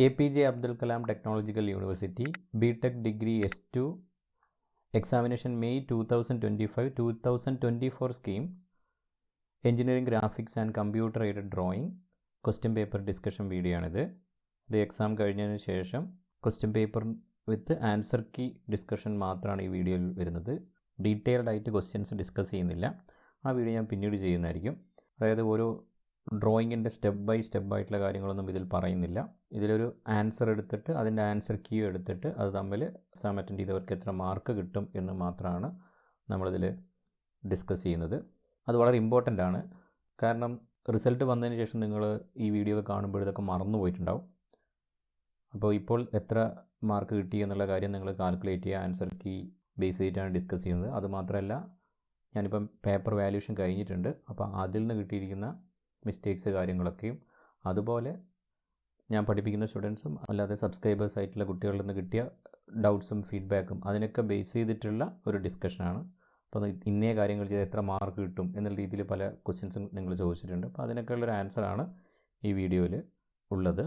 APJ Abdul Kalam Technological University, BTech Degree S2, Examination May 2025-2024 scheme, Engineering Graphics and Computer Aided Drawing, Question Paper Discussion video ആണിത്. ഇത് exam കഴിഞ്ഞതിന് ശേഷം question paper with answer key discussion മാത്രമാണ് ഈ വീഡിയോയിൽ വരുന്നത്. Detailed ആയിട്ട് questions discuss ചെയ്യുന്നില്ല. ആ വീഡിയോ ഞാൻ പിന്നീട് ചെയ്യുന്നതായിരിക്കും. അതായത് ഓരോ ഡ്രോയിങ്ങിൻ്റെ സ്റ്റെപ്പ് ബൈ സ്റ്റെപ്പ് ആയിട്ടുള്ള കാര്യങ്ങളൊന്നും ഇതിൽ പറയുന്നില്ല. ഇതിലൊരു ആൻസർ എടുത്തിട്ട് അതിൻ്റെ ആൻസർ കീ എടുത്തിട്ട് അത് തമ്മിൽ എക്സാം അറ്റൻഡ് ചെയ്തവർക്ക് എത്ര മാർക്ക് കിട്ടും എന്ന് മാത്രമാണ് നമ്മളിതിൽ ഡിസ്കസ് ചെയ്യുന്നത്. അത് വളരെ ഇമ്പോർട്ടൻ്റ് ആണ്. കാരണം റിസൾട്ട് വന്നതിന് ശേഷം നിങ്ങൾ ഈ വീഡിയോ ഒക്കെ കാണുമ്പോൾ ഇതൊക്കെ മറന്നു പോയിട്ടുണ്ടാവും. അപ്പോൾ ഇപ്പോൾ എത്ര മാർക്ക് കിട്ടി എന്നുള്ള കാര്യം നിങ്ങൾ കാൽക്കുലേറ്റ് ചെയ്യുക. ആൻസർ കീ ബേസ് ചെയ്തിട്ടാണ് ഡിസ്കസ് ചെയ്യുന്നത്. അതുമാത്രമല്ല, ഞാനിപ്പം പേപ്പർ വാല്യൂഷൻ കഴിഞ്ഞിട്ടുണ്ട്. അപ്പോൾ അതിൽ നിന്ന് കിട്ടിയിരിക്കുന്ന മിസ്റ്റേക്സ് കാര്യങ്ങളൊക്കെയും അതുപോലെ ഞാൻ പഠിപ്പിക്കുന്ന സ്റ്റുഡൻസും അല്ലാതെ സബ്സ്ക്രൈബേഴ്സ് ആയിട്ടുള്ള കുട്ടികളിൽ നിന്ന് കിട്ടിയ ഡൗട്ട്സും ഫീഡ്ബാക്കും അതിനൊക്കെ ബേസ് ചെയ്തിട്ടുള്ള ഒരു ഡിസ്കഷനാണ്. അപ്പോൾ ഇന്നേ കാര്യങ്ങൾ ചെയ്ത് എത്ര മാർക്ക് കിട്ടും എന്നുള്ള രീതിയിൽ പല ക്വസ്റ്റ്യൻസും നിങ്ങൾ ചോദിച്ചിട്ടുണ്ട്. അപ്പോൾ അതിനൊക്കെയുള്ളൊരു ആൻസറാണ് ഈ വീഡിയോയിൽ ഉള്ളത്.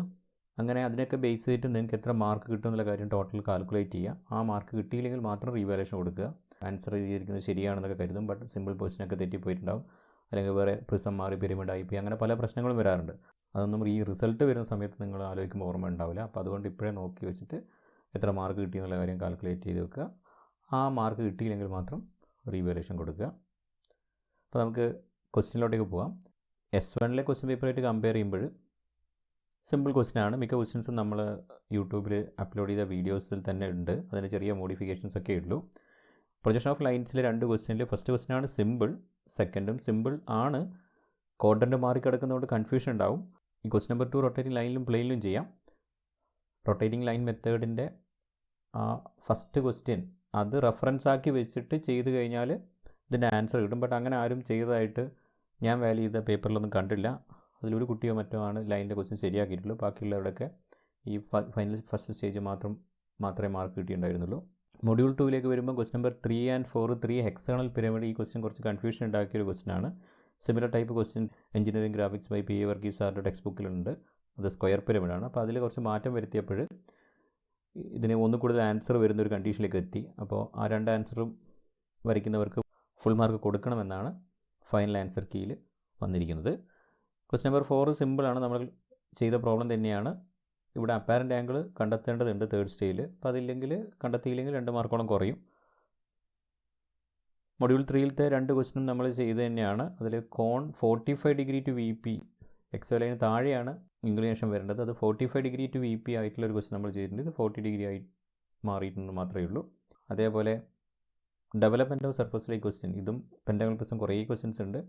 അങ്ങനെ അതിനൊക്കെ ബേസ് ചെയ്തിട്ട് നിങ്ങൾക്ക് എത്ര മാർക്ക് കിട്ടും എന്നുള്ള കാര്യം ടോട്ടൽ കാൽക്കുലേറ്റ് ചെയ്യുക. ആ മാർക്ക് കിട്ടിയില്ലെങ്കിൽ മാത്രം റീവാലുവേഷൻ കൊടുക്കുക. ആൻസർ ചെയ്തിരിക്കുന്നത് ശരിയാണെന്നൊക്കെ കരുതും, ബട്ട് സിമ്പിൾ പൊസിഷനൊക്കെ തെറ്റിപ്പോയിട്ടുണ്ടാവും, അല്ലെങ്കിൽ വേറെ പ്രിസം മാറി പിരമിഡ് ആയിപ്പോയി, അങ്ങനെ പല പ്രശ്നങ്ങളും വരാറുണ്ട്. അതൊന്നും ഈ റിസൾട്ട് വരുന്ന സമയത്ത് നിങ്ങൾ ആലോചിക്കുമ്പോൾ ഓർമ്മ ഉണ്ടാവില്ല. അപ്പോൾ അതുകൊണ്ട് ഇപ്പോഴേ നോക്കി വെച്ചിട്ട് എത്ര മാർക്ക് കിട്ടി എന്നുള്ള കാര്യം കാൽക്കുലേറ്റ് ചെയ്ത് വെക്കുക. ആ മാർക്ക് കിട്ടിയില്ലെങ്കിൽ മാത്രം റീവാലുവേഷൻ കൊടുക്കുക. അപ്പോൾ നമുക്ക് ക്വസ്റ്റ്യനിലോട്ടേക്ക് പോകാം. S1 ക്വസ്റ്റ്യൻ പേപ്പറായിട്ട് കമ്പയർ ചെയ്യുമ്പോൾ സിമ്പിൾ ക്വസ്റ്റ്യനാണ്. മിക്ക ക്വസ്റ്റ്യൻസും നമ്മൾ യൂട്യൂബിൽ അപ്ലോഡ് ചെയ്ത വീഡിയോസിൽ തന്നെ ഉണ്ട്. അതിന് ചെറിയ മോഡിഫിക്കേഷൻസ് ഒക്കെ ഉള്ളൂ. പ്രൊജക്ഷൻ ഓഫ് ലൈൻസിലെ 2 ക്വസ്റ്റ്യനിൽ ഫസ്റ്റ് ക്വസ്റ്റ്യനാണ് സിമ്പിൾ, സെക്കൻഡും സിമ്പിൾ ആണ്. ക്വാഡ്രൻ്റ് മാറി കിടക്കുന്നതുകൊണ്ട് കൺഫ്യൂഷൻ ഉണ്ടാവും. ഈ ക്വസ്റ്റ്യൻ നമ്പർ 2 റൊട്ടേറ്റിംഗ് ലൈനിലും പ്ലെയിനിലും ചെയ്യാം. റൊട്ടേറ്റിംഗ് ലൈൻ മെത്തേഡിൻ്റെ ആ ഫസ്റ്റ് ക്വസ്റ്റ്യൻ അത് റെഫറൻസ് ആക്കി വെച്ചിട്ട് ചെയ്ത് കഴിഞ്ഞാൽ ഇതിൻ്റെ ആൻസർ കിട്ടും. ബട്ട് അങ്ങനെ ആരും ചെയ്തതായിട്ട് ഞാൻ വാല്യൂ ചെയ്ത പേപ്പറിലൊന്നും കണ്ടില്ല. അതിലൊരു കുട്ടിയോ മറ്റോ ആണ് ലൈനിൻ്റെ ക്വസ്റ്റ്യൻ ശരിയാക്കിയിട്ടുള്ളൂ. ബാക്കിയുള്ളവരൊക്കെ ഈ ഫൈനൽ ഫസ്റ്റ് സ്റ്റേജ് മാത്രമേ മാർക്ക് കിട്ടിയിട്ടുണ്ടായിരുന്നുള്ളൂ. മൊഡ്യൂൾ 2 വരുമ്പോൾ question number 3 and 4 3 hexagonal pyramid. ഈ ക്വസ്റ്റ്യൻ കുറച്ച് കൺഫ്യൂഷൻ ഉണ്ടാക്കിയൊരു ക്വസ്റ്റ്യനാണ്. Similar type question engineering graphics by PA Varghese സാറിൻ്റെ ടെക്സ്റ്റ് ബുക്കിലുണ്ട്. അത് സ്ക്വയർ പിരമിഡാണ്. അപ്പോൾ അതിൽ കുറച്ച് മാറ്റം വരുത്തിയപ്പോൾ ഇതിന് കൂടുതൽ ആൻസർ വരുന്നൊരു കണ്ടീഷനിലേക്ക് എത്തി. അപ്പോൾ ആ 2 ആൻസറും വരയ്ക്കുന്നവർക്ക് ഫുൾ മാർക്ക് കൊടുക്കണമെന്നാണ് ഫൈനൽ ആൻസർ കീയിൽ വന്നിരിക്കുന്നത്. ക്വസ്റ്റ്യൻ നമ്പർ 4 സിമ്പിളാണ്. നമ്മൾ ചെയ്ത പ്രോബ്ലം തന്നെയാണ്. ഇവിടെ അപ്പാരൻ്റ് ആംഗിൾ കണ്ടെത്തേണ്ടതുണ്ട് തേർഡ് സ്റ്റേജിൽ. അപ്പോൾ അതില്ലെങ്കിൽ കണ്ടെത്തിയില്ലെങ്കിൽ 2 മാർക്കോളം കുറയും. മൊഡ്യൂൾ 3 2 ക്വസ്റ്റ്യനും നമ്മൾ ചെയ്ത് തന്നെയാണ്. അതിൽ cone 45 degree to VP, X ലൈന് താഴെയാണ് ഇൻക്ലിനേഷൻ വരേണ്ടത്. അത് 45 ഡിഗ്രി ടു VP ആയിട്ടുള്ളൊരു ക്വസ്റ്റ്യൻ നമ്മൾ ചെയ്തിട്ടുണ്ട്. ഇത് 40 ഡിഗ്രി ആയി മാറിയിട്ടുണ്ട് മാത്രമേ ഉള്ളൂ. അതേപോലെ ഡെവലപ്മെൻറ്റ് ഓഫ് സർഫസിലേക്ക് ക്വസ്റ്റ്യൻ, ഇതും പെൻറ്റഗണൽ പ്രിസം കുറേ ക്വസ്റ്റ്യൻസ് ഉണ്ട്.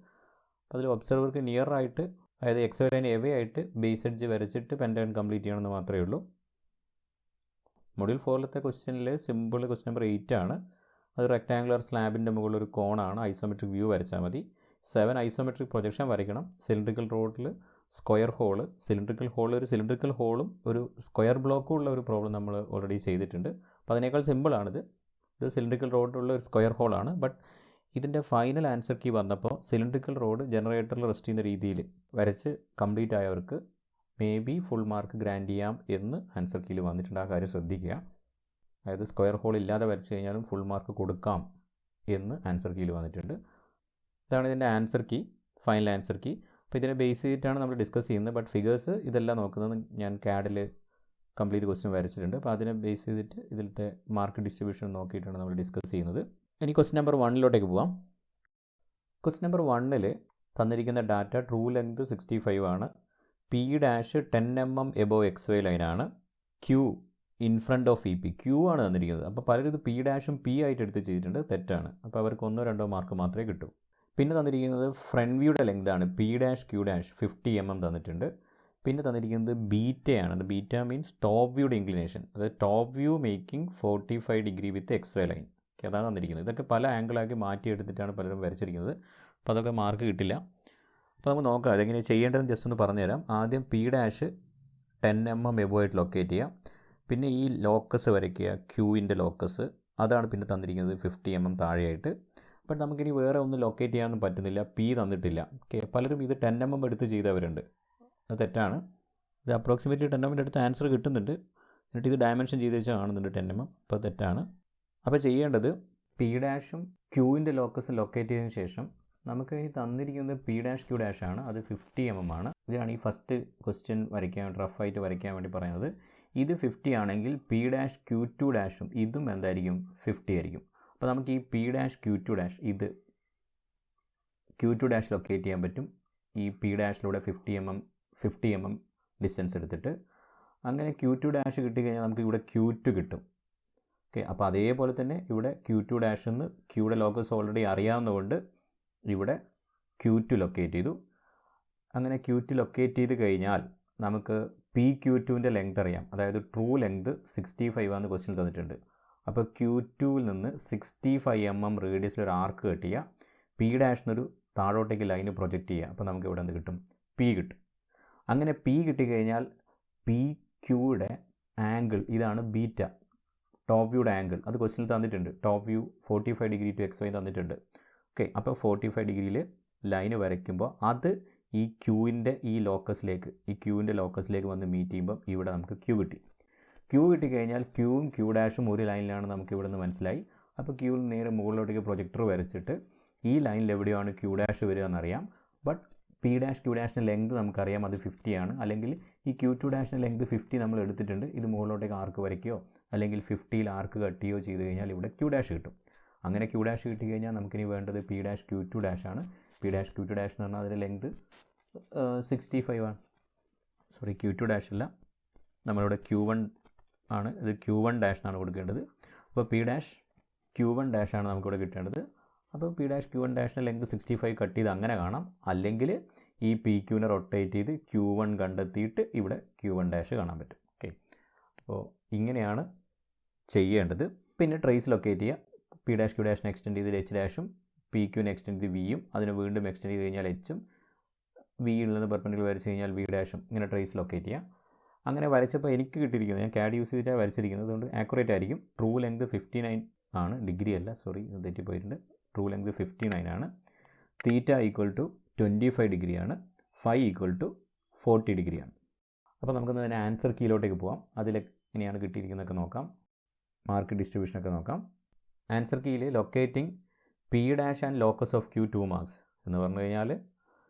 അപ്പോൾ അതിൽ ഒബ്സർവർക്ക് നിയർ ആയിട്ട്, അതായത് എക്സ് ലൈൻ എവേ ആയിട്ട് ബേസ് എഡ്ജ് വരച്ചിട്ട് പെൻറ്റഗൺ കംപ്ലീറ്റ് ചെയ്യണമെന്ന് മാത്രമേ ഉള്ളൂ. മൊഡ്യൂൾ 4 ക്വസ്റ്റ്യനിൽ സിമ്പിൾ ക്വസ്റ്റ്യൻ നമ്പർ 8 ആണ്. അത് റെക്ടാങ്കുലർ സ്ലാബിൻ്റെ മുകളിൽ ഒരു കോണാണ്. ഐസോമെട്രിക് വ്യൂ വരച്ചാൽ മതി. 7 ഐസോമെട്രിക് പ്രൊജക്ഷൻ വരയ്ക്കണം. സിലിണ്ട്രിക്കൽ റോഡിൽ സ്ക്വയർ ഹോള്, ഒരു സിലിണ്ട്രിക്കൽ ഹോളും ഒരു സ്ക്വയർ ബ്ലോക്കും ഉള്ള ഒരു പ്രോബ്ലം നമ്മൾ ഓൾറെഡി ചെയ്തിട്ടുണ്ട്. അപ്പോൾ അതിനേക്കാൾ സിമ്പിളാണിത്. ഇത് സിലിണ്ട്രിക്കൽ റോഡിലുള്ള ഒരു സ്ക്വയർ ഹോളാണ്. ബട്ട് ഇതിൻ്റെ ഫൈനൽ ആൻസർ കീ വന്നപ്പോൾ സിലിണ്ട്രിക്കൽ റോഡ് ജനറേറ്ററിൽ റെസ്റ്റ് ചെയ്യുന്ന രീതിയിൽ വരച്ച് കംപ്ലീറ്റ് ആയവർക്ക് may be full mark grant ചെയ്യാം എന്ന് ആൻസർ കീയിൽ വന്നിട്ടുണ്ട്. ആ കാര്യം ശ്രദ്ധിക്കുക. അതായത് സ്ക്വയർ ഹോൾ ഇല്ലാതെ വരച്ച് കഴിഞ്ഞാലും ഫുൾ മാർക്ക് കൊടുക്കാം എന്ന് ആൻസർ കീയിൽ വന്നിട്ടുണ്ട്. ഇതാണ് ഇതിൻ്റെ answer key, final answer key. അപ്പോൾ ഇതിനെ ബേസ് ചെയ്തിട്ടാണ് നമ്മൾ ഡിസ്കസ് ചെയ്യുന്നത്. ബട്ട് ഫിഗേഴ്സ് ഇതെല്ലാം നോക്കുന്നത് ഞാൻ CAD കംപ്ലീറ്റ് ക്വസ്റ്റ്യൻ വരച്ചിട്ടുണ്ട്. അപ്പോൾ അതിനെ ബേസ് ചെയ്തിട്ട് ഇതിലത്തെ മാർക്ക് ഡിസ്ട്രിബ്യൂഷൻ നോക്കിയിട്ടാണ് നമ്മൾ ഡിസ്കസ് ചെയ്യുന്നത്. ഇനി ക്വസ്റ്റ്യൻ നമ്പർ 1 പോവാം. ക്വസ്റ്റ്യൻ നമ്പർ 1 തന്നിരിക്കുന്ന ഡാറ്റ ട്രൂ ലെങ്ത് 65 ആണ്. P' 10 mm എബോവ് XY ലൈനാണ്. Q in front of EP, Q ആണ് തന്നിരിക്കുന്നത്. അപ്പോൾ പലരും ഇത് P' P ആയിട്ട് എടുത്ത് ചെയ്തിട്ടുണ്ട്. തെറ്റാണ്. അപ്പോൾ അവർക്ക് 1-2 മാർക്ക് മാത്രമേ കിട്ടൂ. പിന്നെ തന്നിരിക്കുന്നത് ഫ്രണ്ട് വ്യൂയുടെ ലെങ്ത് ആണ്. P' Q' 50 mm തന്നിട്ടുണ്ട്. പിന്നെ തന്നിരിക്കുന്നത് ബീറ്റയാണ്. അത് ബീറ്റ മീൻസ് ടോപ്പ് വ്യൂയുടെ ഇൻക്ലിനേഷൻ. അതായത് top view making 45 degree with XY line. അതാണ് തന്നിരിക്കുന്നത്. ഇതൊക്കെ പല ആംഗിളാക്കി മാറ്റിയെടുത്തിട്ടാണ് പലരും വരച്ചിരിക്കുന്നത്. അപ്പോൾ അതൊക്കെ മാർക്ക് കിട്ടില്ല. അപ്പോൾ നമുക്ക് നോക്കാം അതെങ്ങനെ ചെയ്യേണ്ടതെന്ന് ജസ്റ്റ് ഒന്ന് പറഞ്ഞുതരാം. ആദ്യം P' 10 mm എബോവ് ആയിട്ട് ലൊക്കേറ്റ് ചെയ്യുക. പിന്നെ ഈ ലോക്കസ് വരയ്ക്കുക, ക്യൂവിൻ്റെ ലോക്കസ്. അതാണ് പിന്നെ തന്നിരിക്കുന്നത് 50 mm താഴെയായിട്ട്. ബട്ട് നമുക്കിനി വേറെ ഒന്നും ലൊക്കേറ്റ് ചെയ്യാനൊന്നും പറ്റുന്നില്ല. P തന്നിട്ടില്ല. പലരും ഇത് 10 mm എടുത്ത് ചെയ്തവരുണ്ട്. അത് തെറ്റാണ്. ഇത് അപ്രോക്സിമേറ്റ്ലി 10 mm അടുത്ത് ആൻസർ കിട്ടുന്നുണ്ട്. എന്നിട്ട് ഇത് ഡയമെൻഷൻ ചെയ്ത് വെച്ചാൽ കാണുന്നുണ്ട് 10 mm. അപ്പോൾ തെറ്റാണ്. അപ്പോൾ ചെയ്യേണ്ടത് പി ഡാഷും ക്യൂവിൻ്റെ ലോക്കസും ലൊക്കേറ്റ് ചെയ്തതിന് ശേഷം നമുക്ക് ഈ തന്നിരിക്കുന്നത് പി ഡാഷ് ക്യൂ ഡാഷ് ആണ്. അത് 50 mm ആണ്. ഇതാണ് ഈ ഫസ്റ്റ് ക്വസ്റ്റ്യൻ വരയ്ക്കാൻ വേണ്ടി റഫായിട്ട് വരയ്ക്കാൻ വേണ്ടി പറയുന്നത്. ഇത് 50 ആണെങ്കിൽ പി ഡാഷ് ക്യൂ ടു ഡാഷും ഇതും എന്തായിരിക്കും 50 ആയിരിക്കും. അപ്പോൾ നമുക്ക് ഈ P dash Q two dash ഇത് ക്യൂ ടു ഡാഷ് ലൊക്കേറ്റ് ചെയ്യാൻ പറ്റും. ഈ പി ഡാഷിലൂടെ 50 mm ഡിസ്റ്റൻസ് എടുത്തിട്ട് അങ്ങനെ ക്യൂ ടു ഡാഷ് കിട്ടിക്കഴിഞ്ഞാൽ നമുക്ക് ഇവിടെ ക്യൂ ടു കിട്ടും. ഓക്കെ, അപ്പോൾ അതേപോലെ തന്നെ ഇവിടെ ക്യൂ ടു ഡാഷ് എന്ന് ക്യൂയുടെ ലോക്കസ് ഓൾറെഡി അറിയാവുന്നതുകൊണ്ട് ഇവിടെ ക്യൂ ടു ലൊക്കേറ്റ് ചെയ്തു. അങ്ങനെ ക്യൂ ടു ലൊക്കേറ്റ് ചെയ്ത് കഴിഞ്ഞാൽ നമുക്ക് പി ക്യൂ ടുവിൻ്റെ ലെങ്ത് അറിയാം. അതായത് ട്രൂ ലെങ്ത് 65 ആണെന്ന് ക്വസ്റ്റ്യൻ തന്നിട്ടുണ്ട്. അപ്പോൾ ക്യൂ ടുവിൽ നിന്ന് 65 mm റേഡിയസിൽ ഒരു ആർക്ക് കട്ട് ചെയ്യുക. പി ഡാഷ് എന്നൊരു താഴോട്ടേക്ക് ലൈന് പ്രൊജക്റ്റ് ചെയ്യുക. അപ്പോൾ നമുക്ക് ഇവിടെ എന്ത് കിട്ടും? പി കിട്ടും. അങ്ങനെ പി കിട്ടിക്കഴിഞ്ഞാൽ പി ക്യൂയുടെ ആംഗിൾ ഇതാണ് ബീറ്റ, ടോപ്പ് വ്യൂയുടെ ആംഗിൾ. അത് ക്വസ്റ്റ്യനിൽ തന്നിട്ടുണ്ട്. Top view 45 degree two XY തന്നിട്ടുണ്ട്. ഓക്കെ, അപ്പോൾ 45 ഡിഗ്രിയിൽ ലൈന് വരയ്ക്കുമ്പോൾ അത് ഈ ക്യൂവിൻ്റെ ഈ ലോക്കസിലേക്ക് വന്ന് മീറ്റ് ചെയ്യുമ്പോൾ ഇവിടെ നമുക്ക് ക്യൂ കിട്ടി. ക്യൂ കിട്ടിക്കഴിഞ്ഞാൽ ക്യൂവും ക്യൂ ഡാഷും ഒരു ലൈനിലാണ് നമുക്ക് ഇവിടെ നിന്ന് മനസ്സിലായി. അപ്പോൾ ക്യൂവിൽ നേരെ മുകളിലോട്ടേക്ക് പ്രൊജക്ടർ വരച്ചിട്ട് ഈ ലൈനിൽ എവിടെയാണ് ക്യൂ ഡാഷ് വരിക എന്നറിയാം. ബട്ട് പി ഡാഷ് ക്യൂ ഡാഷിൻ്റെ ലെങ്ത് നമുക്കറിയാം, അത് 50 ആണ്. അല്ലെങ്കിൽ ഈ ക്യൂ ടു ഡാഷിൻ്റെ ലെങ്ത് 50 നമ്മൾ എടുത്തിട്ടുണ്ട്. ഇത് മുകളിലോട്ടേക്ക് ആർക്ക് വരയ്ക്കുകയോ അല്ലെങ്കിൽ 50ൽ ആർക്ക് കട്ട് ചെയ്യുകയോ ചെയ്ത് കഴിഞ്ഞാൽ ഇവിടെ ക്യൂ ഡാഷ് കിട്ടും. അങ്ങനെ ക്യൂ ഡാഷ് കിട്ടിക്കഴിഞ്ഞാൽ നമുക്കിനി വേണ്ടത് P dash Q two dash ആണ്. P dash Q two dash എന്ന് പറഞ്ഞാൽ അതിൻ്റെ ലെങ്ത് 65 ആണ്. സോറി, ക്യൂ ടു ഡാഷ് അല്ല, നമ്മളിവിടെ Q1 ആണ്. ഇത് Q1 ഡാഷ് എന്നാണ് കൊടുക്കേണ്ടത്. അപ്പോൾ പി ഡാഷ് Q1 ഡാഷ് ആണ് നമുക്കിവിടെ കിട്ടേണ്ടത്. അപ്പോൾ പി ഡാഷ് Q1 ഡാഷിൻ്റെ ലെങ്ത് 65 കട്ട് ചെയ്ത് അങ്ങനെ കാണാം. അല്ലെങ്കിൽ ഈ പി ക്യൂവിനെ റൊട്ടേറ്റ് ചെയ്ത് Q1 കണ്ടെത്തിയിട്ട് ഇവിടെ Q1 ഡാഷ് കാണാൻ പറ്റും. ഓക്കെ, അപ്പോൾ ഇങ്ങനെയാണ് ചെയ്യേണ്ടത്. പിന്നെ ട്രേസ് ലൊക്കേറ്റ് ചെയ്യുക. പി ഡാഷ് ക്യൂ ഡാഷിനെ എക്സ്റ്റെൻഡ് ചെയ്ത് എച്ച് ഡാഷും പി ക്യൂവിനെ എക്സ്റ്റെൻഡ് ചെയ്ത് വിയും അതിന് വീണ്ടും എക്സ്റ്റെൻഡ് ചെയ്ത് കഴിഞ്ഞാൽ എച്ചും വിയിൽ നിന്ന് പെർപെൻഡിക്കുലർ വരച്ച് കഴിഞ്ഞാൽ വി ഡാഷും ഇങ്ങനെ ട്രേസ് ലൊക്കേറ്റ് ചെയ്യുക. അങ്ങനെ വരച്ചപ്പോൾ എനിക്ക് കിട്ടിയിരിക്കുന്നത്, ഞാൻ CAD യൂസ് ചെയ്തിട്ടാണ് വരച്ചിരിക്കുന്നത്, അതുകൊണ്ട് ആക്യുറേറ്റ് ആയിരിക്കും. ട്രൂ ലെങ്ത് 59 ആണ്, ഡിഗ്രി അല്ല, സോറി തെറ്റിപ്പോയിട്ടുണ്ട്. ട്രൂ ലെങ്ത് 59 ആണ്. തീറ്റ ഈക്വൽ ടു 25 ഡിഗ്രിയാണ്. ഫൈ ഈക്വൽ ടു 40 ഡിഗ്രിയാണ്. അപ്പോൾ നമുക്കൊന്ന് അതിന് ആൻസർ കീയിലോട്ടേക്ക് പോകാം. അതിലെങ്ങനെയാണ് കിട്ടിയിരിക്കുന്നതൊക്കെ നോക്കാം. മാർക്ക് ഡിസ്ട്രിബ്യൂഷനൊക്കെ നോക്കാം. ആൻസർ കീയിൽ locating P dash and locus of Q 2 marks എന്ന് പറഞ്ഞു കഴിഞ്ഞാൽ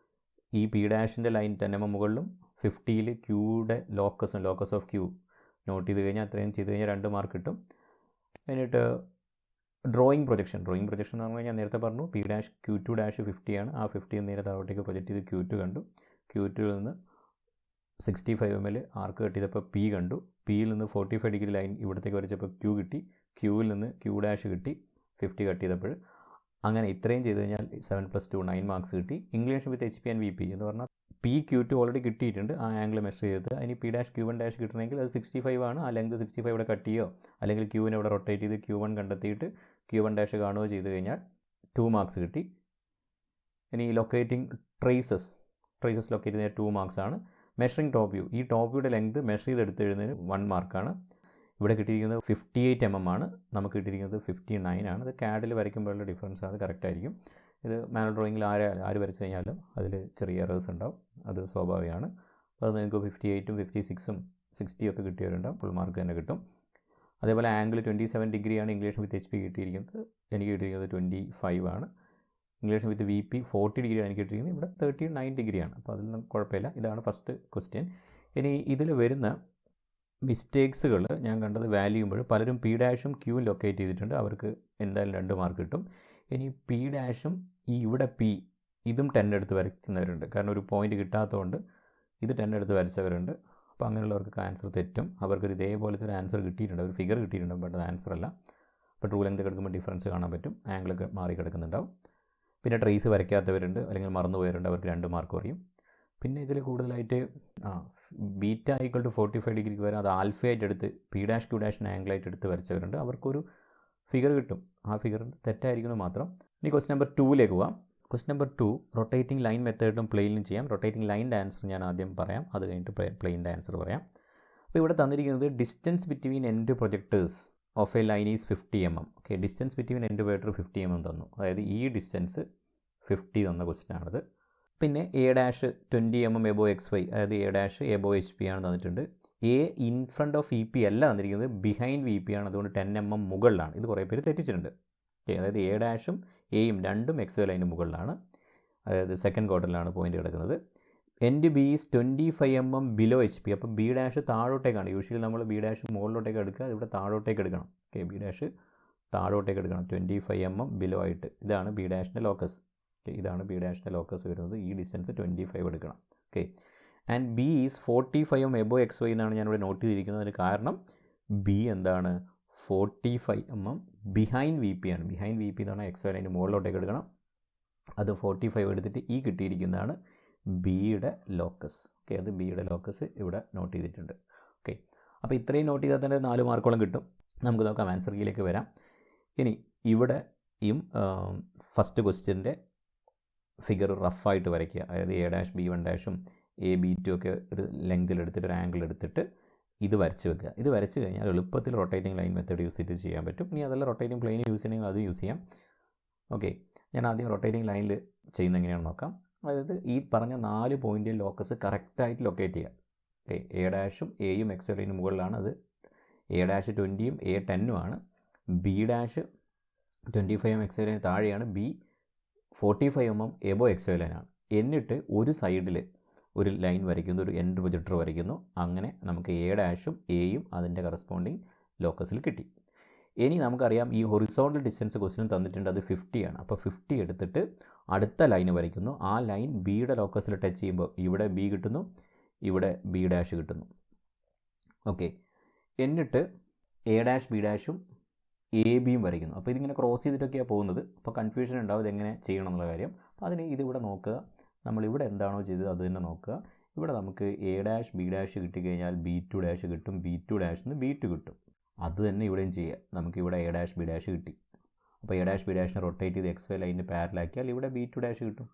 ഈ പി ഡാഷിൻ്റെ ലൈൻ 10 mm മുകളിലും 50ൽ ക്യൂയുടെ ലോക്കസ് ഓഫ് ക്യൂ നോട്ട് ചെയ്ത് കഴിഞ്ഞാൽ അത്രയും ചെയ്ത് കഴിഞ്ഞാൽ 2 മാർക്ക് കിട്ടും. എന്നിട്ട് ഡ്രോയിങ് പ്രൊജക്ഷൻ എന്ന് പറഞ്ഞു കഴിഞ്ഞാൽ നേരത്തെ പറഞ്ഞു P dash Q two dash 50 ആണ്. ആ 50 നേരെ താഴോട്ടേക്ക് പ്രൊജക്റ്റ് ചെയ്ത് ക്യൂ ടു കണ്ടു. ക്യൂ ടുവിൽ നിന്ന് 65 mm ആർക്ക് കട്ട് ചെയ്തപ്പോൾ പി കണ്ടു. പിയിൽ നിന്ന് 45 ഡിഗ്രി ലൈൻ ഇവിടത്തേക്ക് വരച്ചപ്പോൾ ക്യൂ കിട്ടി. ക്യൂവിൽ നിന്ന് ക്യൂ ഡാഷ് കിട്ടി 50 കട്ട് ചെയ്തപ്പോൾ. അങ്ങനെ ഇത്രയും ചെയ്ത് കഴിഞ്ഞാൽ 7 + 2 9 മാർക്സ് കിട്ടി. English with HP and VP എന്ന് പറഞ്ഞാൽ പി ക്യൂ ടു ഓൾറെഡി കിട്ടിയിട്ടുണ്ട്, ആ ആംഗിൾ മെഷർ ചെയ്തത്. അതിന് പി ഡാഷ് Q1 ഡാഷ് കിട്ടണമെങ്കിൽ അത് 65 ആണ്. ആ ലെങ്ത് 65 ഇവിടെ കട്ട് ചെയ്യുകയോ അല്ലെങ്കിൽ ക്യൂവിനെ ഇവിടെ റൊട്ടേറ്റ് ചെയ്ത് Q1 കണ്ടെത്തിയിട്ട് Q1 ഡാഷ് കാണുകയോ ചെയ്ത് കഴിഞ്ഞാൽ 2 മാർക്സ് കിട്ടി. ഇനി ലൊക്കേറ്റിംഗ് ട്രേസസ് ലൊക്കേറ്റ് ചെയ്യുന്ന 2 മാർക്സ് ആണ്. മെഷറിംഗ് ടോപ്പ് വ്യൂ, ഈ ടോപ്പ് വ്യൂയുടെ ലെങ്ത് മെഷർ ചെയ്തെടുത്ത് എഴുതുന്നതിന് 1 മാർക്കാണ്. ഇവിടെ കിട്ടിയിരിക്കുന്നത് 58 mm ആണ്, നമുക്ക് കിട്ടിയിരിക്കുന്നത് 59 ആണ്. അത് CADൽ വരയ്ക്കുമ്പോഴുള്ള ഡിഫറൻസ്, അത് കറക്റ്റ് ആയിരിക്കും. ഇത് മാനുവൽ ഡ്രോയിങ്ങിൽ ആര് വരച്ച് കഴിഞ്ഞാലും അതിൽ ചെറിയ എറേഴ്സ് ഉണ്ടാവും, അത് സ്വാഭാവികമാണ്. അത് നിങ്ങൾക്ക് 58ഉം 56ഉം 60 ഒക്കെ കിട്ടിയവരുണ്ടാവും, ഫുൾ മാർക്ക് തന്നെ കിട്ടും. അതേപോലെ ആംഗിൾ 27 ഡിഗ്രിയാണ് ഇംഗ്ലീഷ് വിത്ത് HP കിട്ടിയിരിക്കുന്നത്. എനിക്ക് കിട്ടിയിരിക്കുന്നത് 25 ആണ്. ഇംഗ്ലീഷ് വിത്ത് VP 40 ഡിഗ്രിയാണ് എനിക്ക് കിട്ടിയിരിക്കുന്നത്. ഇവിടെ 39 ഡിഗ്രിയാണ്. അപ്പോൾ അതിലൊന്നും കുഴപ്പമില്ല. ഇതാണ് ഫസ്റ്റ് ക്വസ്റ്റ്യൻ. ഇനി ഇതിൽ വരുന്ന മിസ്റ്റേക്സുകൾ ഞാൻ കണ്ടത് വാല്യൂ ചെയ്യുമ്പോൾ പലരും പി ഡാഷും ക്യൂവും ലൊക്കേറ്റ് ചെയ്തിട്ടുണ്ട്, അവർക്ക് എന്തായാലും 2 മാർക്ക് കിട്ടും. ഇനി പി ഡാഷും ഈ ഇവിടെ പി ഇതും 10 എടുത്ത് വരയ്ക്കുന്നവരുണ്ട്, കാരണം ഒരു പോയിന്റ് കിട്ടാത്തതുകൊണ്ട് ഇത് 10 എടുത്ത് വരച്ചവരുണ്ട്. അപ്പോൾ അങ്ങനെയുള്ളവർക്ക് ആൻസർ തെറ്റും. അവർക്ക് ഇതേപോലത്തെ ഒരു ആൻസർ കിട്ടിയിട്ടുണ്ട്, ഒരു ഫിഗർ കിട്ടിയിട്ടുണ്ട്, ബട്ട് അത് ആൻസർ അല്ല. അപ്പോൾ ട്രൂ ലെങ്ത് കിടക്കുമ്പോൾ ഡിഫറൻസ് കാണാൻ പറ്റും, ആംഗിളൊക്കെ മാറി കിടക്കുന്നുണ്ടാവും. പിന്നെ ട്രേസ് വരയ്ക്കാത്തവരുണ്ട് അല്ലെങ്കിൽ മറന്നു പോയവരുണ്ട്, അവർക്ക് 2 മാർക്ക് കുറയും. പിന്നെ ഇതിൽ കൂടുതലായിട്ട് ബീറ്റ ഈക്വൽ ടു 45 ഡിഗ്രിക്ക് വരെ അത് ആൽഫയായിട്ട് എടുത്ത് പി ഡാഷ് ക്യൂ ഡാഷിന് ആംഗിളായിട്ട് എടുത്ത് വരച്ചവരുണ്ട്, അവർക്കൊരു ഫിഗർ കിട്ടും. ആ ഫിഗർ തെറ്റായിരിക്കുന്നത് മാത്രം. ഇനി ക്വസ്റ്റ്യൻ നമ്പർ 2ലേക്ക് പോവാം. ക്വസ്റ്റ്യൻ നമ്പർ 2 റൊട്ടേറ്റിംഗ് ലൈൻ മെത്തേഡും പ്ലെയിനിലും ചെയ്യാം. റൊട്ടേറ്റിംഗ് ലൈൻ്റെ ആൻസർ ഞാൻ ആദ്യം പറയാം, അത് കഴിഞ്ഞിട്ട് പ്ലെയിൻ്റെ ആൻസർ പറയാം. അപ്പോൾ ഇവിടെ തന്നിരിക്കുന്നത് distance between end projectors of A line is 50 mm. Okay, distance between end projector 50 mm തന്നു. അതായത് ഈ ഡിസ്റ്റൻസ് 50 തന്ന ക്വസ്റ്റ്യൻ ആണിത്. പിന്നെ A dash 20 mm above XY, അതായത് എ ഡാഷ് എബോ HP ആണ് തന്നിട്ടുണ്ട്. A in front of VP അല്ല തന്നിരിക്കുന്നത്, ബിഹൈൻഡ് VP ആണ്. അതുകൊണ്ട് 10 mm മുകളിലാണ്. ഇത് കുറേ പേര് തെറ്റിച്ചിട്ടുണ്ട്. ഓക്കെ, അതായത് എ ഡാഷും എയും രണ്ടും XY ലൈനിന് മുകളിലാണ്, അതായത് സെക്കൻഡ് ക്വാർട്ടറിലാണ് പോയിന്റ് കിടക്കുന്നത്. End B is 25 mm below HP. അപ്പോൾ ബി ഡാഷ് താഴോട്ടേക്കാണ്. യൂഷ്വലി നമ്മൾ ബി ഡാഷ് മുകളിലോട്ടേക്ക് എടുക്കുക, ഇവിടെ താഴോട്ടേക്ക് എടുക്കണം. ഓക്കെ, ബി ഡാഷ് താഴോട്ടേക്ക് എടുക്കണം 25 mm ബിലോ ആയിട്ട്. ഇതാണ് ബി ഡാഷിൻ്റെ ലോക്കസ്. ഓക്കെ, ഇതാണ് ബി ഡാഷിൻ്റെ ലോക്കസ് വരുന്നത്. ഈ ഡിസ്റ്റൻസ് 25 എടുക്കണം. Okay, and B is 45 mm above XY എന്നാണ് ഞാനിവിടെ നോട്ട് ചെയ്തിരിക്കുന്നത്. അതിന് കാരണം ബി എന്താണ് 45 mm ബിഹൈൻഡ് VP ആണ്. ബിഹൈൻഡ് VP എന്നാണ് XY ലൈനിന് മുകളിലോട്ടേക്ക് എടുക്കണം. അത് 45 എടുത്തിട്ട് ഈ കിട്ടിയിരിക്കുന്നതാണ് ബിയുടെ ലോക്കസ്. ഓക്കെ, അത് ബിയുടെ ലോക്കസ് ഇവിടെ നോട്ട് ചെയ്തിട്ടുണ്ട്. ഓക്കെ, അപ്പോൾ ഇത്രയും നോട്ട് ചെയ്താൽ തന്നെ 4 മാർക്കോളം കിട്ടും. നമുക്ക് നോക്കാം, ആൻസർ കീയിലേക്ക് വരാം. ഇനി ഇവിടെയും ഫസ്റ്റ് ക്വസ്റ്റ്യൻ്റെ ഫിഗർ റഫായിട്ട് വരയ്ക്കുക. അതായത് A dash B1 ഡാഷും A B2 ഒക്കെ ഒരു ലെങ്തിലെടുത്തിട്ട് ഒരു ആംഗിൾ എടുത്തിട്ട് ഇത് വരച്ച് വെക്കുക. ഇത് വരച്ച് കഴിഞ്ഞാൽ എളുപ്പത്തിൽ റൊട്ടേറ്റിംഗ് ലൈൻ മെത്തേഡ് യൂസ് ചെയ്ത് ചെയ്യാൻ പറ്റും. ഇനി അതല്ല റൊട്ടേറ്റിംഗ് പ്ലെയിൻ യൂസ് ചെയ്യണമെങ്കിൽ അത് യൂസ് ചെയ്യാം. ഓക്കെ, ഞാൻ ആദ്യം റൊട്ടേറ്റിംഗ് ലൈനിൽ ചെയ്യുന്ന എങ്ങനെയാണെന്ന് നോക്കാം. അതായത് ഈ പറഞ്ഞ 4 പോയിൻ്റ് ലോക്കസ് കറക്റ്റായിട്ട് ലൊക്കേറ്റ് ചെയ്യുക. ഓക്കെ, എ ഡാഷും എയും XY ലൈനിന് മുകളിലാണ്. അത് എ ഡാഷ് 20ഉം A 10ഉം ആണ്. B dash 25 mm XY line താഴെയാണ്. ബി 45 mm എബോ XY ലൈനാണ്. എന്നിട്ട് ഒരു സൈഡിൽ ഒരു ലൈൻ വരയ്ക്കുന്നു, ഒരു എൻഡ് പ്രൊജക്ടർ വരയ്ക്കുന്നു. അങ്ങനെ നമുക്ക് എ ഡാഷും എയും അതിൻ്റെ കറസ്പോണ്ടിങ് ലോക്കസിൽ കിട്ടി. ഇനി നമുക്കറിയാം ഈ ഹൊറിസോണ്ടൽ ഡിസ്റ്റൻസ് ക്വസ്റ്റ്യൻ തന്നിട്ടുണ്ട്, അത് 50 ആണ്. അപ്പോൾ 50 എടുത്തിട്ട് അടുത്ത ലൈന് വരയ്ക്കുന്നു. ആ ലൈൻ ബിയുടെ ലോക്കസിൽ ടച്ച് ചെയ്യുമ്പോൾ ഇവിടെ ബി കിട്ടുന്നു, ഇവിടെ ബി ഡാഷ് കിട്ടുന്നു. ഓക്കെ, എന്നിട്ട് എ ഡാഷ് ബി ഡാഷും AB വരയ്ക്കുന്നു. അപ്പോൾ ഇതിങ്ങനെ ക്രോസ് ചെയ്തിട്ടൊക്കെയാണ് പോകുന്നത്. അപ്പോൾ കൺഫ്യൂഷൻ ഉണ്ടാവും ഇതെങ്ങനെ ചെയ്യണം എന്നുള്ള കാര്യം. അപ്പോൾ അതിന് ഇതിവിടെ നോക്കുക, നമ്മളിവിടെ എന്താണോ ചെയ്തത് അത് തന്നെ നോക്കുക. ഇവിടെ നമുക്ക് എ ഡാഷ് ബി ഡാഷ് കിട്ടിക്കഴിഞ്ഞാൽ B2 ഡാഷ് കിട്ടും, B2 ഡാഷിൽ നിന്ന് B2 കിട്ടും. അത് തന്നെ ഇവിടെയും ചെയ്യുക. നമുക്കിവിടെ എ ഡാഷ് ബി ഡാഷ് കിട്ടി. അപ്പോൾ എ ഡാഷ് ബി ഡാഷിനെ റൊട്ടേറ്റ് ചെയ്ത് XY ലൈനിന് പാരലാക്കിയാൽ ഇവിടെ B2 ഡാഷ് കിട്ടും.